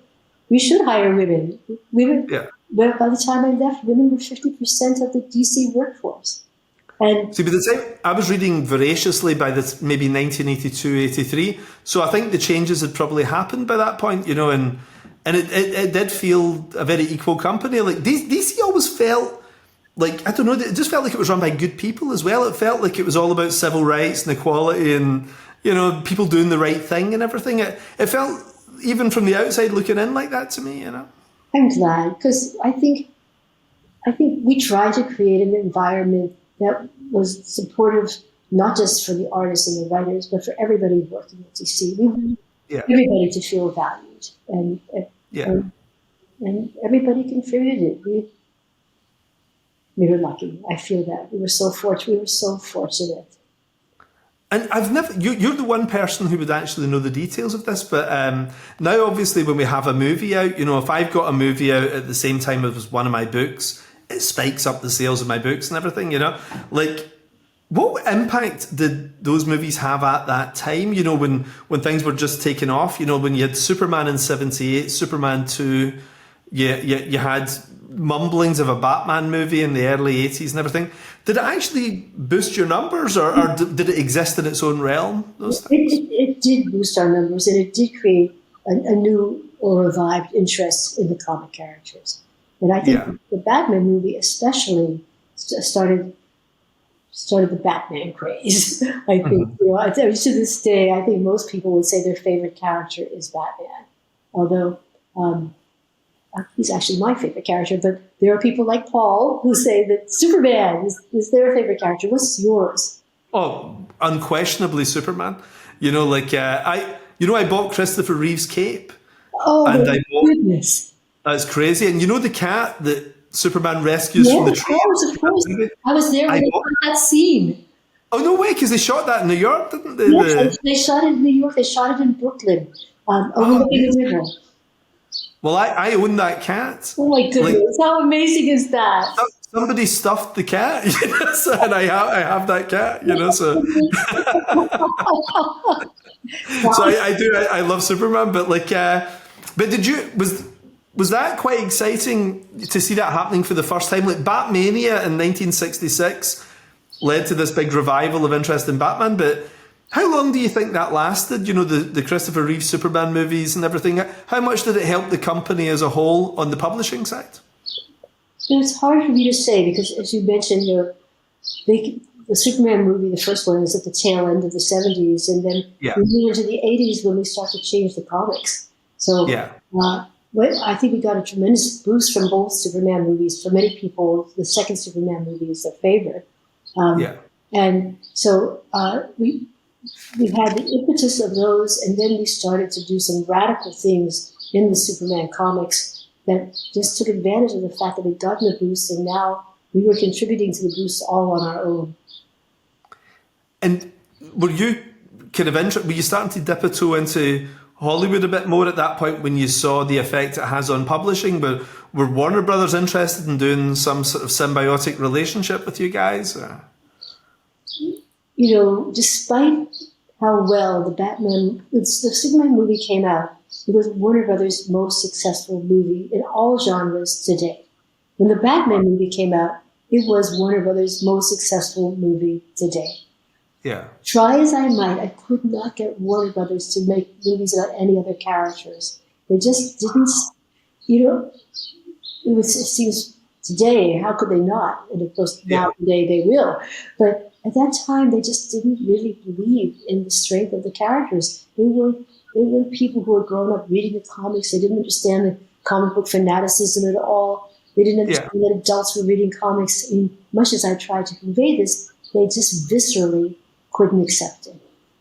we should hire women. But by the time I left, women were 50% of the DC workforce. And see, by the time I was reading voraciously by maybe 1982, 83, so I think the changes had probably happened by that point, and it did feel a very equal company. Like DC always felt like, I don't know, it just felt like it was run by good people as well. It felt like it was all about civil rights and equality and, people doing the right thing and everything. It felt, even from the outside looking in, like that to me, I'm glad, because I think we tried to create an environment that was supportive, not just for the artists and the writers, but for everybody working at DC. We wanted everybody to feel valued, and everybody contributed. We were lucky. I feel that we were so fortunate. We were so fortunate. And I've never. You're the one person who would actually know the details of this, but now obviously when we have a movie out, if I've got a movie out at the same time as one of my books, it spikes up the sales of my books and everything, Like, what impact did those movies have at that time, when things were just taking off, when you had Superman in 78, Superman 2, you had mumblings of a Batman movie in the early 80s and everything. Did it actually boost your numbers, or did it exist in its own realm? Those things? It did boost our numbers, and it did create a new or revived interest in the comic characters. And I think the Batman movie especially started started the Batman craze. I think, to this day, I think most people would say their favorite character is Batman. Although he's actually my favorite character, but there are people like Paul who say that Superman is their favorite character. What's yours? Oh, unquestionably Superman. I bought Christopher Reeve's cape. Oh, and my goodness. That's crazy. And the cat that Superman rescues from the tree? Of course. I was there when they shot that scene. Oh, no way, because they shot that in New York, didn't they? Yes, they shot it in New York. They shot it in Brooklyn, overlooking the river. Well, I own that cat. Oh, my goodness. How amazing is that? Somebody stuffed the cat, and I have that cat, so. So I love Superman, but was that quite exciting to see that happening for the first time? Like Batmania in 1966 led to this big revival of interest in Batman, but how long do you think that lasted? The Christopher Reeve Superman movies and everything. How much did it help the company as a whole on the publishing side? It's hard for me to say because, as you mentioned, the Superman movie, the first one, is at the tail end of the 70s, and then we moved into the 80s when we started to change the comics. So I think we got a tremendous boost from both Superman movies. For many people, the second Superman movie is their favorite. And so we had the impetus of those, and then we started to do some radical things in the Superman comics that just took advantage of the fact that we'd gotten a boost, and now we were contributing to the boost all on our own. And were you were you starting to dip a toe into Hollywood a bit more at that point when you saw the effect it has on publishing? But were Warner Brothers interested in doing some sort of symbiotic relationship with you guys? Despite how well the Superman movie came out, it was Warner Brothers' most successful movie in all genres to date. When the Batman movie came out, it was Warner Brothers' most successful movie to date. Yeah. Try as I might, I could not get Warner Brothers to make movies about any other characters. They just didn't, it seems today, how could they not? And of course, now today they will. But at that time, they just didn't really believe in the strength of the characters. They were people who had grown up reading the comics. They didn't understand the comic book fanaticism at all. They didn't understand that adults were reading comics. And much as I tried to convey this, they just viscerally couldn't accept it.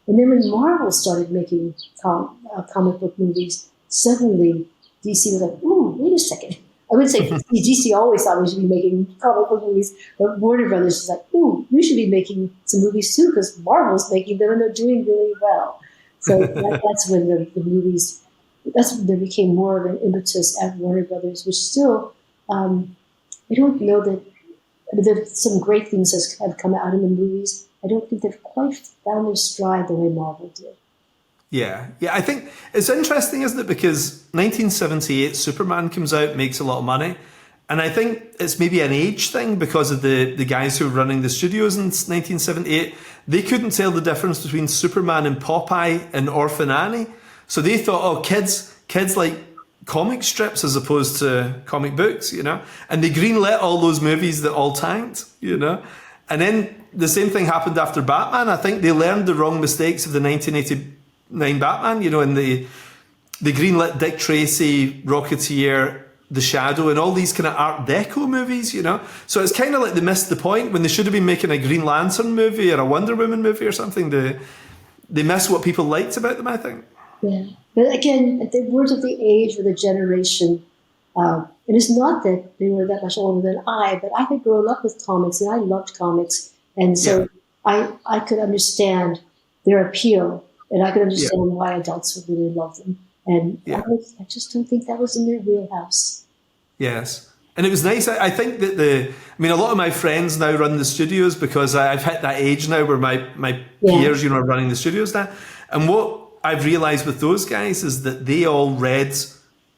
And then when Marvel started making comic book movies, suddenly DC was like, ooh, wait a second. I would say DC always thought we should be making comic book movies, but Warner Brothers was like, ooh, we should be making some movies too, because Marvel's making them and they're doing really well. So that's when the movies, that's when there became more of an impetus at Warner Brothers, which still, I don't know that, there's some great things have come out in the movies. I don't think they've quite found their stride the way Marvel did. Yeah, I think it's interesting, isn't it? Because 1978, Superman comes out, makes a lot of money. And I think it's maybe an age thing because of the guys who were running the studios in 1978. They couldn't tell the difference between Superman and Popeye and Orphan Annie. So they thought, kids like comic strips as opposed to comic books, And they greenlit all those movies that all tanked, And then the same thing happened after Batman. I think they learned the wrong mistakes of the 1989 Batman, and they greenlit Dick Tracy, Rocketeer, The Shadow, and all these kind of Art Deco movies, So it's kind of like they missed the point when they should have been making a Green Lantern movie or a Wonder Woman movie or something. They miss what people liked about them, I think. Yeah. But again, the words of the age or the generation, and it's not that they were that much older than I, but I had grown up with comics and I loved comics. And so I could understand their appeal and I could understand why adults would really love them. And I just don't think that was in their wheelhouse. Yes. And it was nice. I think that a lot of my friends now run the studios because I've hit that age now where my peers, are running the studios now. And what I've realized with those guys is that they all read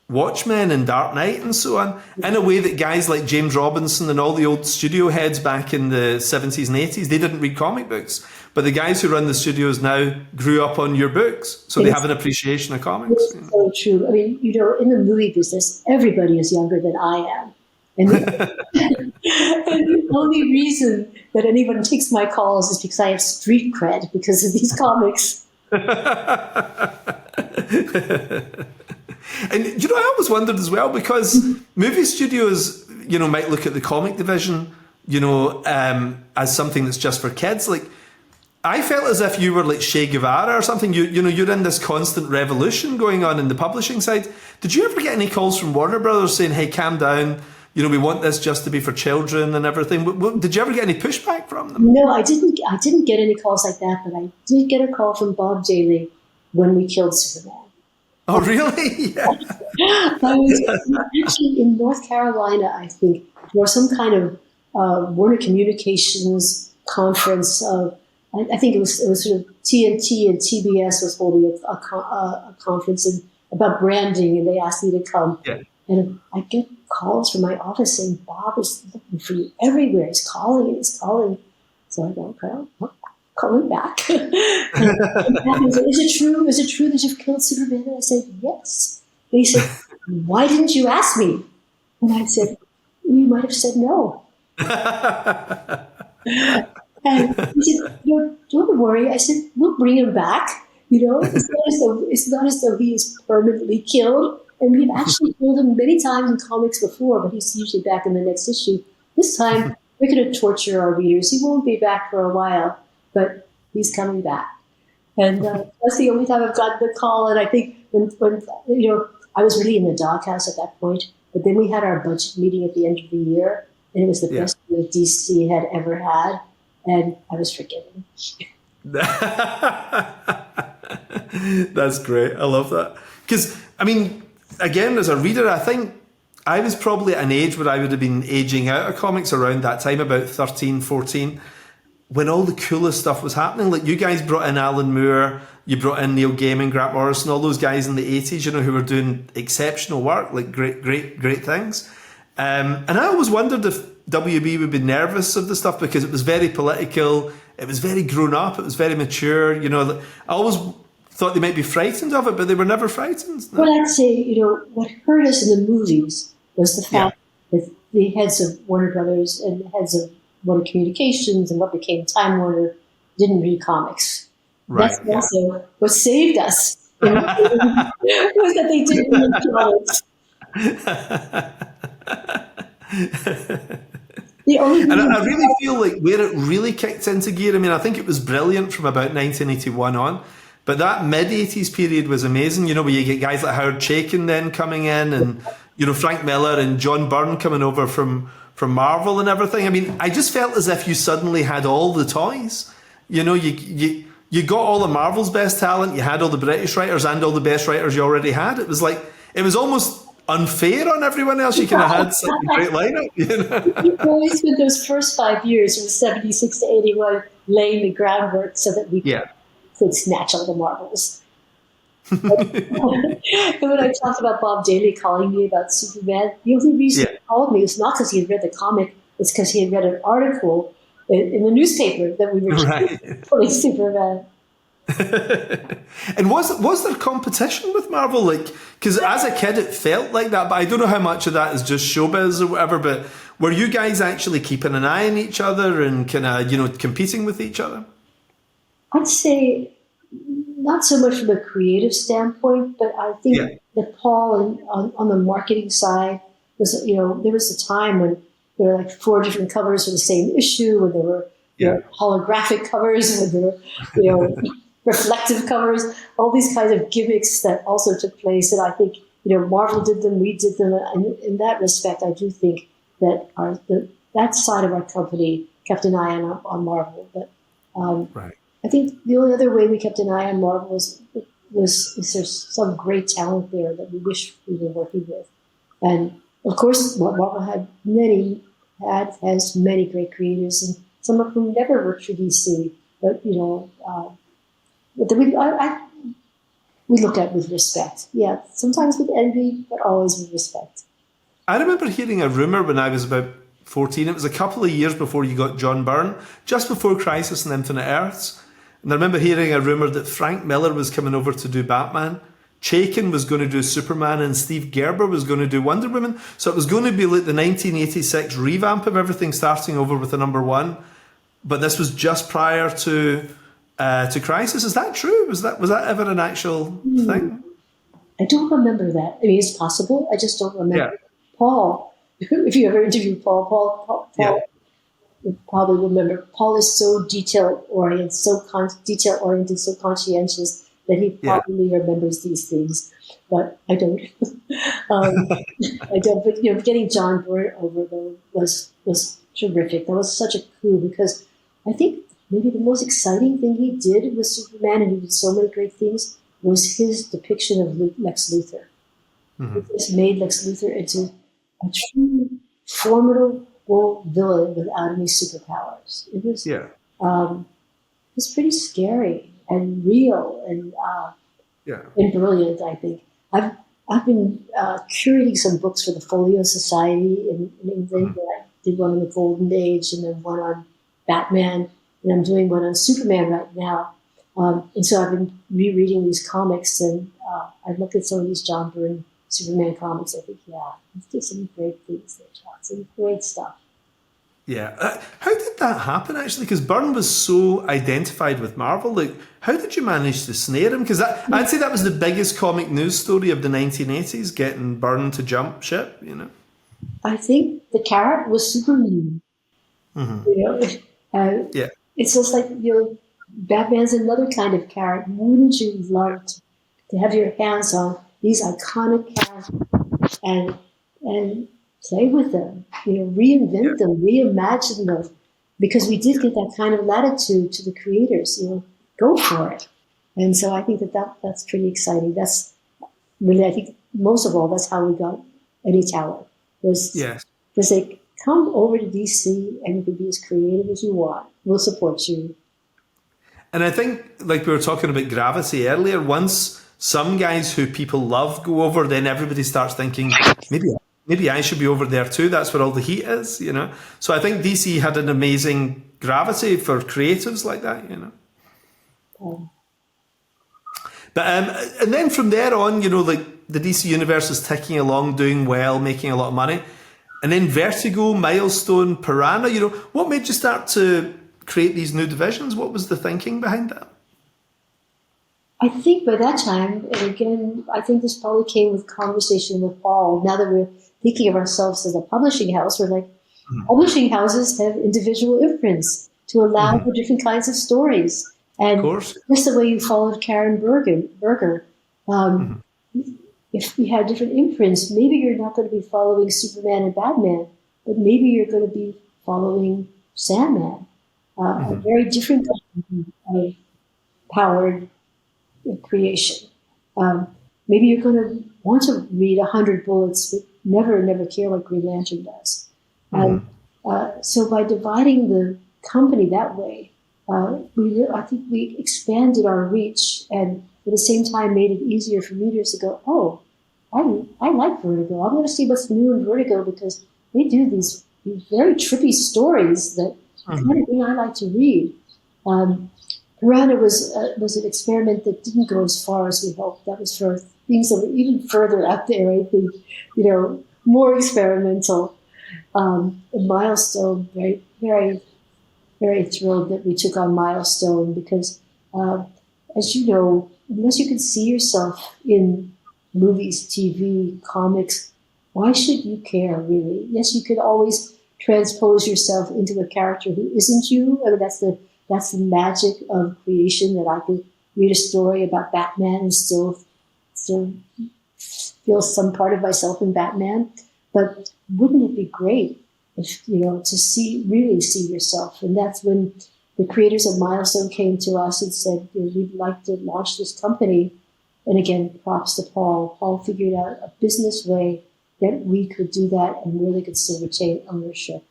Watchmen and Dark Knight and so on in a way that guys like James Robinson and all the old studio heads back in the 70s and 80s, they didn't read comic books. But the guys who run the studios now grew up on your books, so they have an appreciation of comics. It's so true. In the movie business, everybody is younger than I am. And and the only reason that anyone takes my calls is because I have street cred because of these comics. And I always wondered as well, because movie studios, might look at the comic division, as something that's just for kids. Like, I felt as if you were like Che Guevara or something. You're in this constant revolution going on in the publishing side. Did you ever get any calls from Warner Brothers saying, "Hey, calm down. We want this just to be for children and everything"? Did you ever get any pushback from them? No, I didn't. I didn't get any calls like that, but I did get a call from Bob Daly when we killed Superman. Oh, really? Yeah. I was actually in North Carolina, I think, for some kind of Warner Communications conference. I think it was sort of TNT and TBS was holding a conference about branding, and they asked me to come. Yeah. And I get calls from my office saying, "Bob is looking for you everywhere. He's calling. So I go, "Okay, well, calling back." And he said, "Is it true? Is it true that you've killed Superman?" And I said, "Yes." And he said, "Why didn't you ask me?" And I said, "You might have said no." And he said, "Don't worry." I said, "We'll bring him back. It's not as though he is permanently killed. And we've actually killed him many times in comics before, but he's usually back in the next issue. This time, we're going to torture our readers. He won't be back for a while, but he's coming back." And that's the only time I've gotten the call. And I think when I was really in the doghouse at that point. But then we had our budget meeting at the end of the year, and it was the best year DC had ever had. And I was forgiven. That's great. I love that. Because, again, as a reader, I think I was probably at an age where I would have been aging out of comics around that time, about 13, 14, when all the coolest stuff was happening. Like, you guys brought in Alan Moore, you brought in Neil Gaiman, Grant Morrison, all those guys in the 80s, who were doing exceptional work, like great things. And I always wondered if WB would be nervous of the stuff, because it was very political, it was very grown up, it was very mature. I always thought they might be frightened of it, but they were never frightened. No. Well, I'd say, what hurt us in the movies was the fact that the heads of Warner Brothers and the heads of Warner Communications and what became Time Warner didn't read comics. Right. That's also what saved us. Was that they didn't read comics. And I really feel like where it really kicked into gear, I think it was brilliant from about 1981 on, but that mid-80s period was amazing, where you get guys like Howard Chaykin then coming in, and, Frank Miller and John Byrne coming over from Marvel and everything. I just felt as if you suddenly had all the toys. You got all of Marvel's best talent, you had all the British writers and all the best writers you already had. It was almost unfair on everyone else. You kind of had such a great lineup. You always spent those first 5 years, from 76 to 81, laying the groundwork so that we could snatch all the marbles. And when I talked about Bob Daly calling me about Superman, the only reason he called me was not because he had read the comic, it's because he had read an article in the newspaper that we were pulling Superman. And was there competition with Marvel? Because as a kid it felt like that, but I don't know how much of that is just showbiz or whatever, but were you guys actually keeping an eye on each other and kind of competing with each other? I'd say not so much from a creative standpoint, but I think that Paul on the marketing side was, there was a time when there were like 4 different covers for the same issue, when there were holographic covers, when there were reflective covers, all these kinds of gimmicks that also took place. And I think, Marvel did them, we did them. And in that respect, I do think that that side of our company kept an eye on Marvel. But I think the only other way we kept an eye on Marvel was there's some great talent there that we wish we were working with. And of course, Marvel has many great creators, and some of whom never worked for DC. But we look at with respect. Yeah, sometimes with envy, but always with respect. I remember hearing a rumor when I was about 14. It was a couple of years before you got John Byrne, just before Crisis on Infinite Earths. And I remember hearing a rumor that Frank Miller was coming over to do Batman, Chaykin was going to do Superman and Steve Gerber was going to do Wonder Woman. So it was going to be like the 1986 revamp of everything, starting over with the number one. But this was just prior to Crisis. Is that true? Was that ever an actual thing? I don't remember that. I mean, it's possible. I just don't remember. Yeah. Paul, if you ever interviewed Paul you probably remember. Paul is so detail-oriented, so conscientious that he probably remembers these things. But I don't. I don't. But getting John Byrne over though was terrific. That was such a coup because I think maybe the most exciting thing he did with Superman, and he did so many great things, was his depiction of Lex Luthor. It just made Lex Luthor into a truly formidable villain without any superpowers. It was pretty scary and real and brilliant. I think I've been curating some books for the Folio Society in England. I did one on the Golden Age and then one on Batman, and I'm doing one on Superman right now. And so I've been rereading these comics, and I've looked at some of these John Byrne Superman comics. I think, he did some great things there, John. Some great stuff. Yeah. How did that happen, actually? Because Byrne was so identified with Marvel. Like, how did you manage to snare him? Because I'd say that was the biggest comic news story of the 1980s, getting Byrne to jump ship, I think the carrot was Superman. It's just like, Batman's another kind of carrot. Wouldn't you love to have your hands on these iconic characters and play with them, reinvent them, reimagine them, because we did get that kind of latitude to the creators, go for it. And so I think that's pretty exciting. That's really, I think most of all, that's how we got Eddie Tower. Was they come over to DC and you can be as creative as you want. We'll support you. And I think, like we were talking about Gravity earlier, once some guys who people love go over, then everybody starts thinking, maybe I should be over there too. That's where all the heat is, So I think DC had an amazing gravity for creatives like that, But and then from there on, like the DC universe is ticking along, doing well, making a lot of money. And then Vertigo, Milestone, Piranha, what made you start to create these new divisions? What was the thinking behind that? I think by that time, and again, I think this probably came with conversation with Paul. Now that we're thinking of ourselves as a publishing house, we're like, publishing houses have individual imprints to allow for different kinds of stories. And just the way you followed Karen Berger, if we had different imprints, maybe you're not going to be following Superman and Batman, but maybe you're going to be following Sandman, a very different kind of powered creation. Maybe you're going to want to read 100 Bullets, but never care what Green Lantern does. And so by dividing the company that way, I think we expanded our reach and at the same time made it easier for readers to go, oh, I like Vertigo. I'm going to see what's new in Vertigo because they do these very trippy stories that kind of thing I like to read. Piranha was an experiment that didn't go as far as we hoped. That was for things that were even further out there, I think, more experimental. Milestone, very, very, very thrilled that we took on Milestone because, as you know, unless you can see yourself in movies, TV, comics, why should you care, really? Yes, you could always transpose yourself into a character who isn't you. I mean, that's the magic of creation, that I could read a story about Batman and still feel some part of myself in Batman. But wouldn't it be great if, to really see yourself? And that's when the creators of Milestone came to us and said, we'd like to launch this company. And again, props to Paul. Paul figured out a business way that we could do that and really could still retain ownership.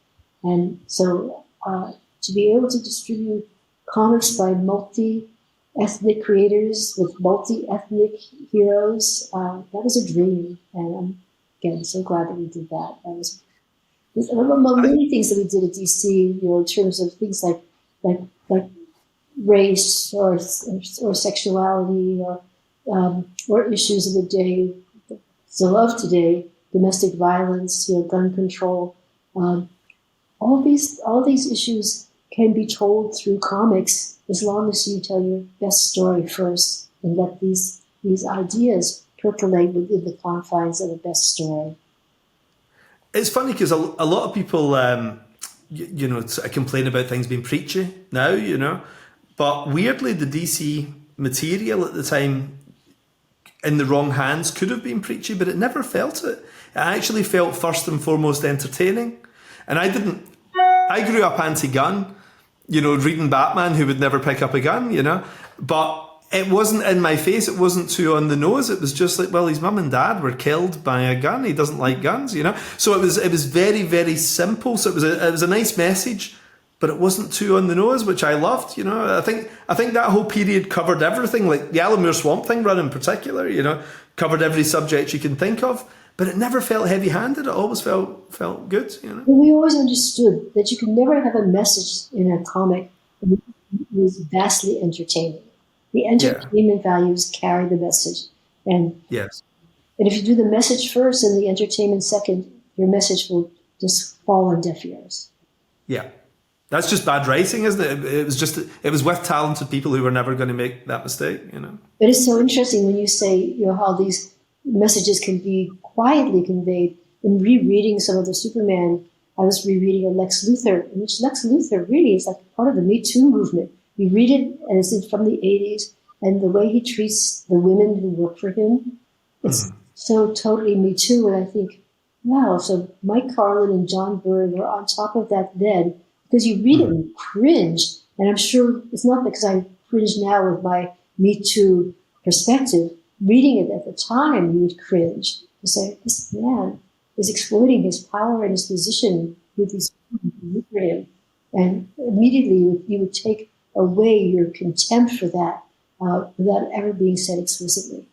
And so to be able to distribute comics by multi-ethnic creators with multi-ethnic heroes, that was a dream. And I'm, again, so glad that we did that. That was among many things that we did at DC, in terms of things like race or sexuality or or issues of the day, still of today, domestic violence, gun control. All these issues can be told through comics as long as you tell your best story first and let these ideas percolate within the confines of the best story. It's funny because a lot of people, sort of complain about things being preachy now, but weirdly the DC material at the time in the wrong hands could have been preachy, but it never felt it. It actually felt first and foremost entertaining. And I grew up anti-gun, reading Batman who would never pick up a gun, but it wasn't in my face. It wasn't too on the nose. It was just like, well, his mum and dad were killed by a gun. He doesn't like guns, So it was very, very simple. So it was a nice message, but it wasn't too on the nose, which I loved. I think that whole period covered everything. Like the Alan Moore Swamp Thing run in particular, covered every subject you can think of. But it never felt heavy-handed. It always felt good. Well, we always understood that you could never have a message in a comic that was vastly entertaining. The entertainment values carry the message, and yes, and if you do the message first and the entertainment second, your message will just fall on deaf ears. Yeah, that's just bad writing, isn't it? It was with talented people who were never going to make that mistake. But it's so interesting when you say how these messages can be quietly conveyed. In rereading some of the Superman, I was rereading a Lex Luthor, in which Lex Luthor really is like part of the Me Too movement. You read it, and it's from the 80s, and the way he treats the women who work for him, it's so totally Me Too. And I think, wow, so Mike Carlin and John Byrne were on top of that then, because you read it and you cringe. And I'm sure it's not because I cringe now with my Me Too perspective. Reading it at the time, you would cringe. You say, this man is exploiting his power and his position with these people who look for him. And immediately you would take away your contempt for that without ever being said explicitly.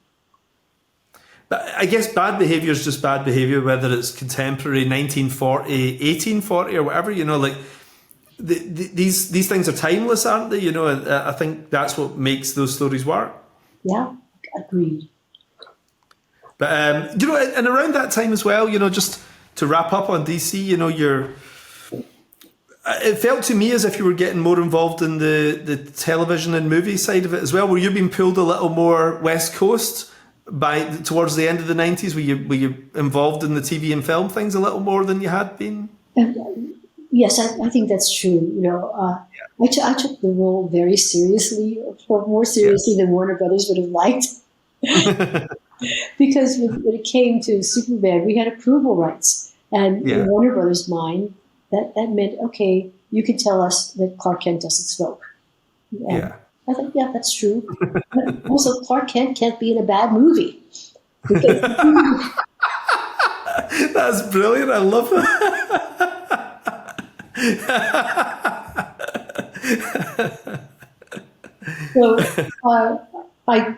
But I guess bad behaviour is just bad behaviour, whether it's contemporary, 1940, 1840 or whatever, like these things are timeless, aren't they? I think that's what makes those stories work. Yeah, agreed. But, and around that time as well, just to wrap up on DC, it felt to me as if you were getting more involved in the television and movie side of it as well. Were you being pulled a little more West Coast towards the end of the 90s? Were you involved in the TV and film things a little more than you had been? Yes, I think that's true. I took the role very seriously, more seriously than Warner Brothers would have liked. Because when it came to Superman, we had approval rights. And in Warner Brothers' mind, that meant, okay, you can tell us that Clark Kent doesn't smoke. And I thought, yeah, that's true. But also, Clark Kent can't be in a bad 't That's brilliant. I love it. So I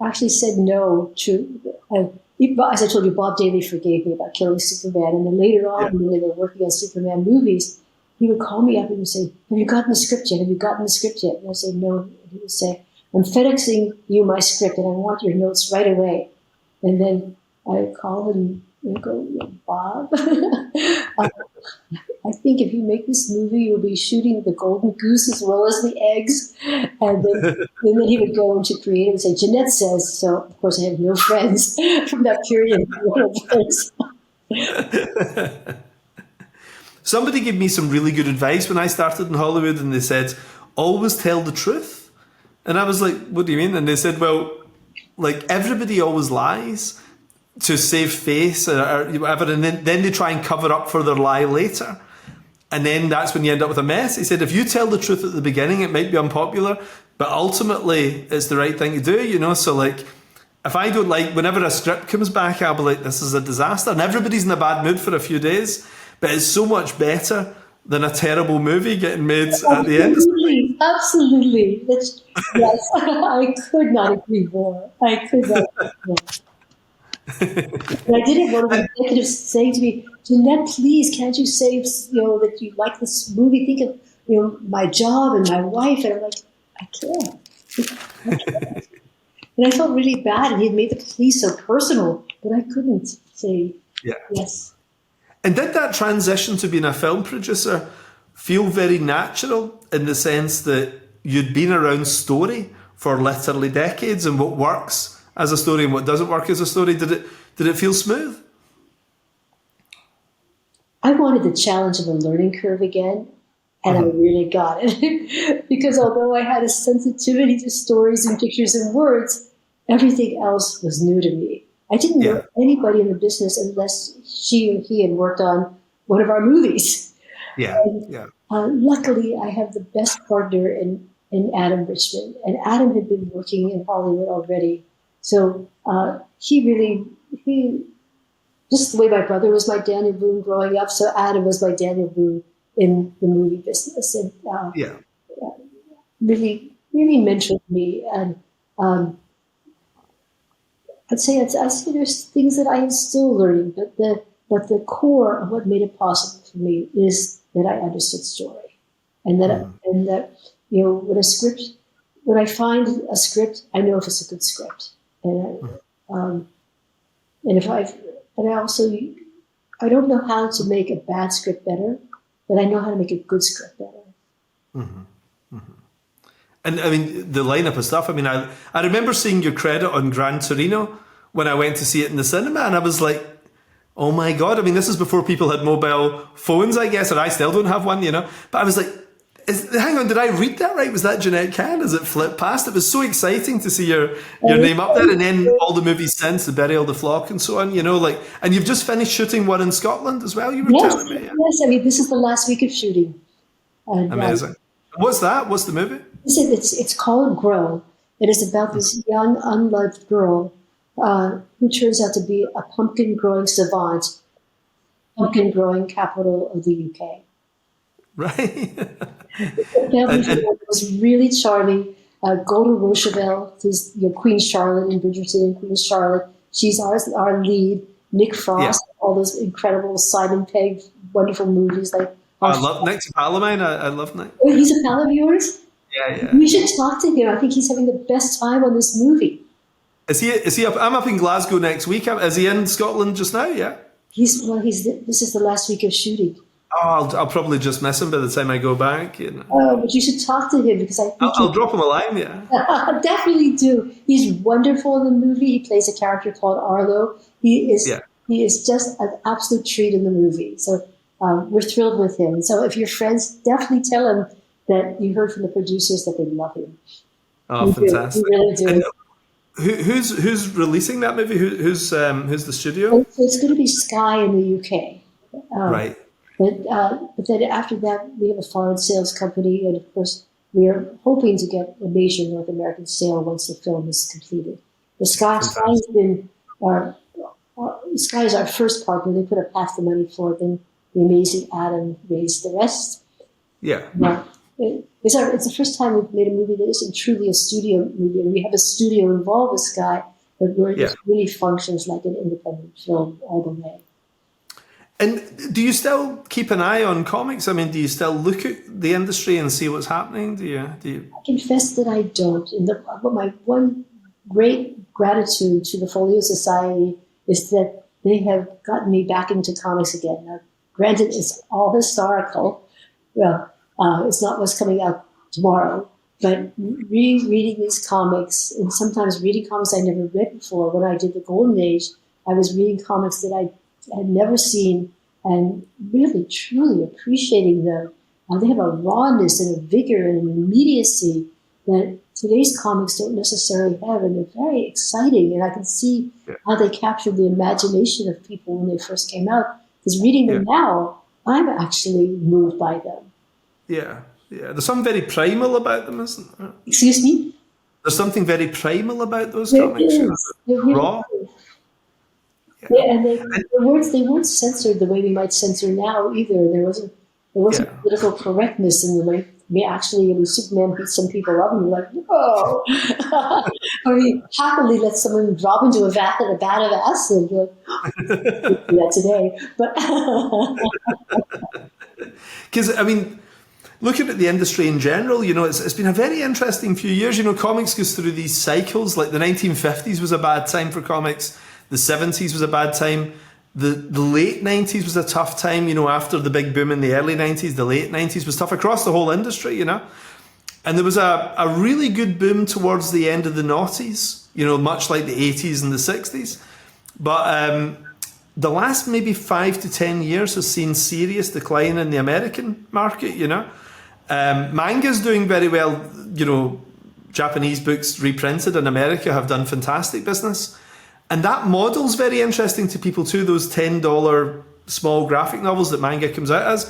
actually said no to, as I told you, Bob Daly forgave me about killing Superman. And then later on, when they were working on Superman movies, he would call me up and he would say, have you gotten the script yet? Have you gotten the script yet? And I'd say, no. And he would say, I'm FedExing you my script and I want your notes right away. And then I would call him and go, Bob, I think if you make this movie, you'll be shooting the golden goose as well as the eggs. And then he would go into creative and say, Jenette says. So, of course, I have no friends from that period. Somebody gave me some really good advice when I started in Hollywood, and they said, always tell the truth. And I was like, what do you mean? And they said, well, like everybody always lies to save face or whatever, and then they try and cover up for their lie later. And then that's when you end up with a mess. He said, if you tell the truth at the beginning, it might be unpopular, but ultimately it's the right thing to do, So like, if I don't like, whenever a script comes back, I'll be like, this is a disaster. And everybody's in a bad mood for a few days, but it's so much better than a terrible movie getting made at the end. Absolutely. Yes, I could not agree more. I could not agree more. And I did have one of the executives saying to me, Jenette, please, can't you say, that you like this movie? Think of, my job and my wife. And I'm like, I can't. And I felt really bad, and he had made the police so personal, but I couldn't say yes. And did that transition to being a film producer feel very natural in the sense that you'd been around story for literally decades and what works as a story and what doesn't work as a story? Did it feel smooth? I wanted the challenge of a learning curve again, and I really got it. Because although I had a sensitivity to stories and pictures and words, everything else was new to me. I didn't know anybody in the business unless she or he had worked on one of our movies. Luckily, I have the best partner in Adam Richmond, and Adam had been working in Hollywood already. So he just the way my brother was my Daniel Boone growing up, so Adam was my Daniel Boone in the movie business, and really mentored me. And I'd say there's things that I am still learning, but the core of what made it possible for me is that I understood story, and that when I find a script, I know if it's a good script, and I don't know how to make a bad script better, but I know how to make a good script better. And I mean, the lineup of stuff, I mean, I remember seeing your credit on Gran Torino when I went to see it in the cinema, and I was like, oh my God. I mean, this is before people had mobile phones, I guess, or I still don't have one, But I was like, hang on, did I read that right? Was that Jenette Kahn as it flipped past? It was so exciting to see your name up there, and then all the movies since, The Burial of the Flock and so on, and you've just finished shooting one in Scotland as well, you were telling me. Yes, I mean, this is the last week of shooting. And, amazing. What's that? What's the movie? It's called Grow. It is about this young, unloved girl who turns out to be a pumpkin-growing savant, pumpkin-growing capital of the UK. Right. The family was really charming. Golda Rochevelle, who's Queen Charlotte in Bridgerton and Queen Charlotte, she's our lead. Nick Frost, all those incredible Simon Pegg, wonderful movies. I love Nick's a pal of mine. I love Nick. Oh, he's a pal of yours? Yeah. We should talk to him. I think he's having the best time on this movie. Is he up? I'm up in Glasgow next week. Is he in Scotland just now? Yeah. This is the last week of shooting. Oh, I'll probably just miss him by the time I go back. Oh, but you should talk to him because I think I'll drop him a line. Yeah. Definitely do. He's wonderful in the movie. He plays a character called Arlo. He is just an absolute treat in the movie. So we're thrilled with him. So if you're friends, definitely tell him that you heard from the producers that they love him. Oh, fantastic! We really do. And who's releasing that movie? Who's the studio? So it's going to be Sky in the UK. Right. But then after that, we have a foreign sales company, and of course, we are hoping to get a major North American sale once the film is completed. The Sky is our first partner. They put up half the money for it, then the amazing Adam raised the rest. Yeah. It's the first time we've made a movie that isn't truly a studio movie, and we have a studio involved with Sky, but where it really functions like an independent film all the way. And do you still keep an eye on comics? I mean, do you still look at the industry and see what's happening? Do you? I confess that I don't. But my one great gratitude to the Folio Society is that they have gotten me back into comics again. Now, granted, it's all historical. Well, it's not what's coming out tomorrow. But rereading these comics, and sometimes reading comics I never read before. When I did the Golden Age, I was reading comics that I had never seen and really, truly appreciating them. They have a rawness and a vigor and an immediacy that today's comics don't necessarily have, and they're very exciting. And I can see how they captured the imagination of people when they first came out. Because reading them now, I'm actually moved by them. Yeah. There's something very primal about them, isn't there? Excuse me? There's something very primal about those comics. They're really raw. Yeah, and they weren't censored the way we might censor now either. There wasn't political correctness in the way. Superman beat some people up, and you're like, whoa. Or he happily let someone drop into a vat of acid. You're like, yeah, today. But because I mean, looking at the industry in general, it's been a very interesting few years. Comics goes through these cycles. Like the 1950s was a bad time for comics. The 70s was a bad time. The late 90s was a tough time, after the big boom in the early 90s. The late 90s was tough across the whole industry, And there was a really good boom towards the end of the noughties, much like the 80s and the 60s. But the last maybe 5 to 10 years has seen serious decline in the American market, Manga's doing very well, Japanese books reprinted in America have done fantastic business. And that model's very interesting to people too, those $10 small graphic novels that manga comes out as.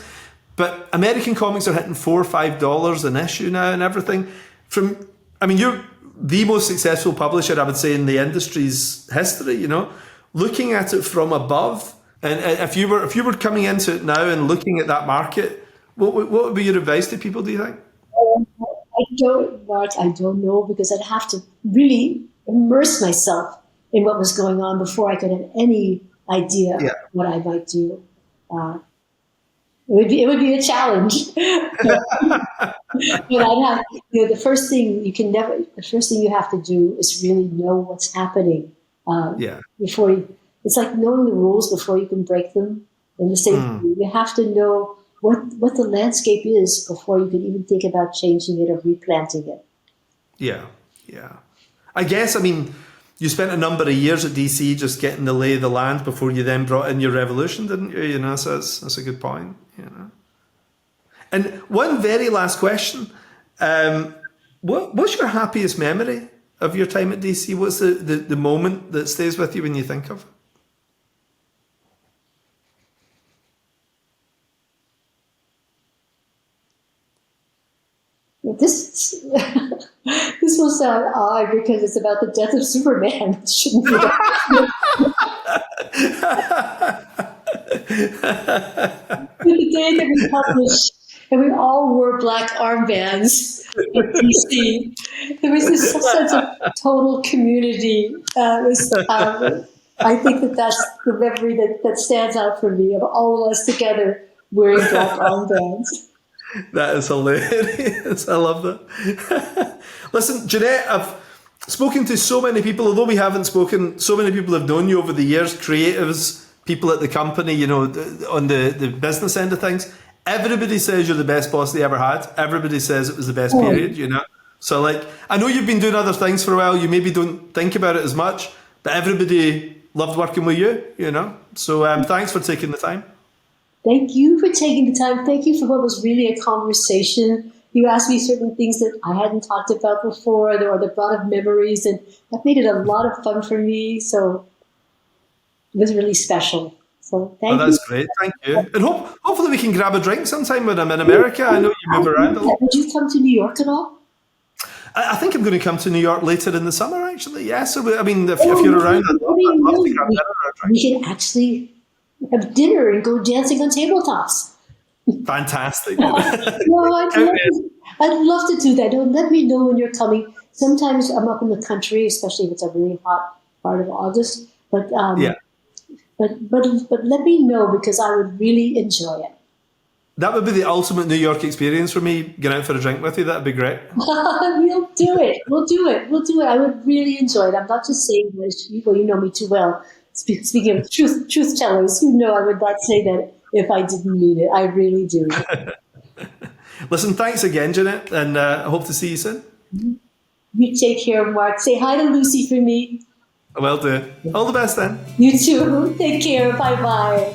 But American comics are hitting $4 or $5 an issue now and everything. You're the most successful publisher, I would say, in the industry's history, Looking at it from above, and if you were coming into it now and looking at that market, what would be your advice to people, do you think? I don't know, because I'd have to really immerse myself in what was going on before I could have any idea what I might do. It would be a challenge. But I'd have, the first thing you have to do is really know what's happening. Before it's like knowing the rules before you can break them. And the same thing, you have to know what the landscape is before you can even think about changing it or replanting it. Yeah. I guess, you spent a number of years at DC just getting the lay of the land before you then brought in your revolution, didn't you? So that's a good point. And one very last question: what's your happiest memory of your time at DC? What's the moment that stays with you when you think of it? This will sound odd because it's about the death of Superman. It shouldn't be the day that we published, and we all wore black armbands at DC. There was this sense of total community. I think that's the memory that stands out for me, of all of us together wearing black armbands. That is hilarious. I love that. Listen, Jenette, I've spoken to so many people, although we haven't spoken, so many people have known you over the years, creatives, people at the company, on the business end of things. Everybody says you're the best boss they ever had. Everybody says it was the best period, So, I know you've been doing other things for a while. You maybe don't think about it as much, but everybody loved working with you, So, thanks for taking the time. Thank you for taking the time. Thank you for what was really a conversation. You asked me certain things that I hadn't talked about before, or that brought up memories, and that made it a lot of fun for me. So it was really special. So thank you. That's great. Thank you. And hopefully we can grab a drink sometime when I'm in America. I know you move around a lot. Would you come to New York at all? I think I'm going to come to New York later in the summer, actually. Yeah. So, if you're around, I'd love to grab dinner or a drink. We can actually have dinner and go dancing on tabletops. Fantastic. I'd love to do that. Let me know when you're coming. Sometimes I'm up in the country, especially if it's a really hot part of August. But let me know, because I would really enjoy it. That would be the ultimate New York experience for me. Get out for a drink with you. That'd be great. We'll do it. We'll do it. I would really enjoy it. I'm not just saying this. You know me too well. Speaking of truth tellers, I would not say that if I didn't mean it. I really do. Listen, thanks again, Jenette, and I hope to see you soon. You take care, Mark. Say hi to Lucy for me. I will do. All the best then. You too. Take care. Bye-bye.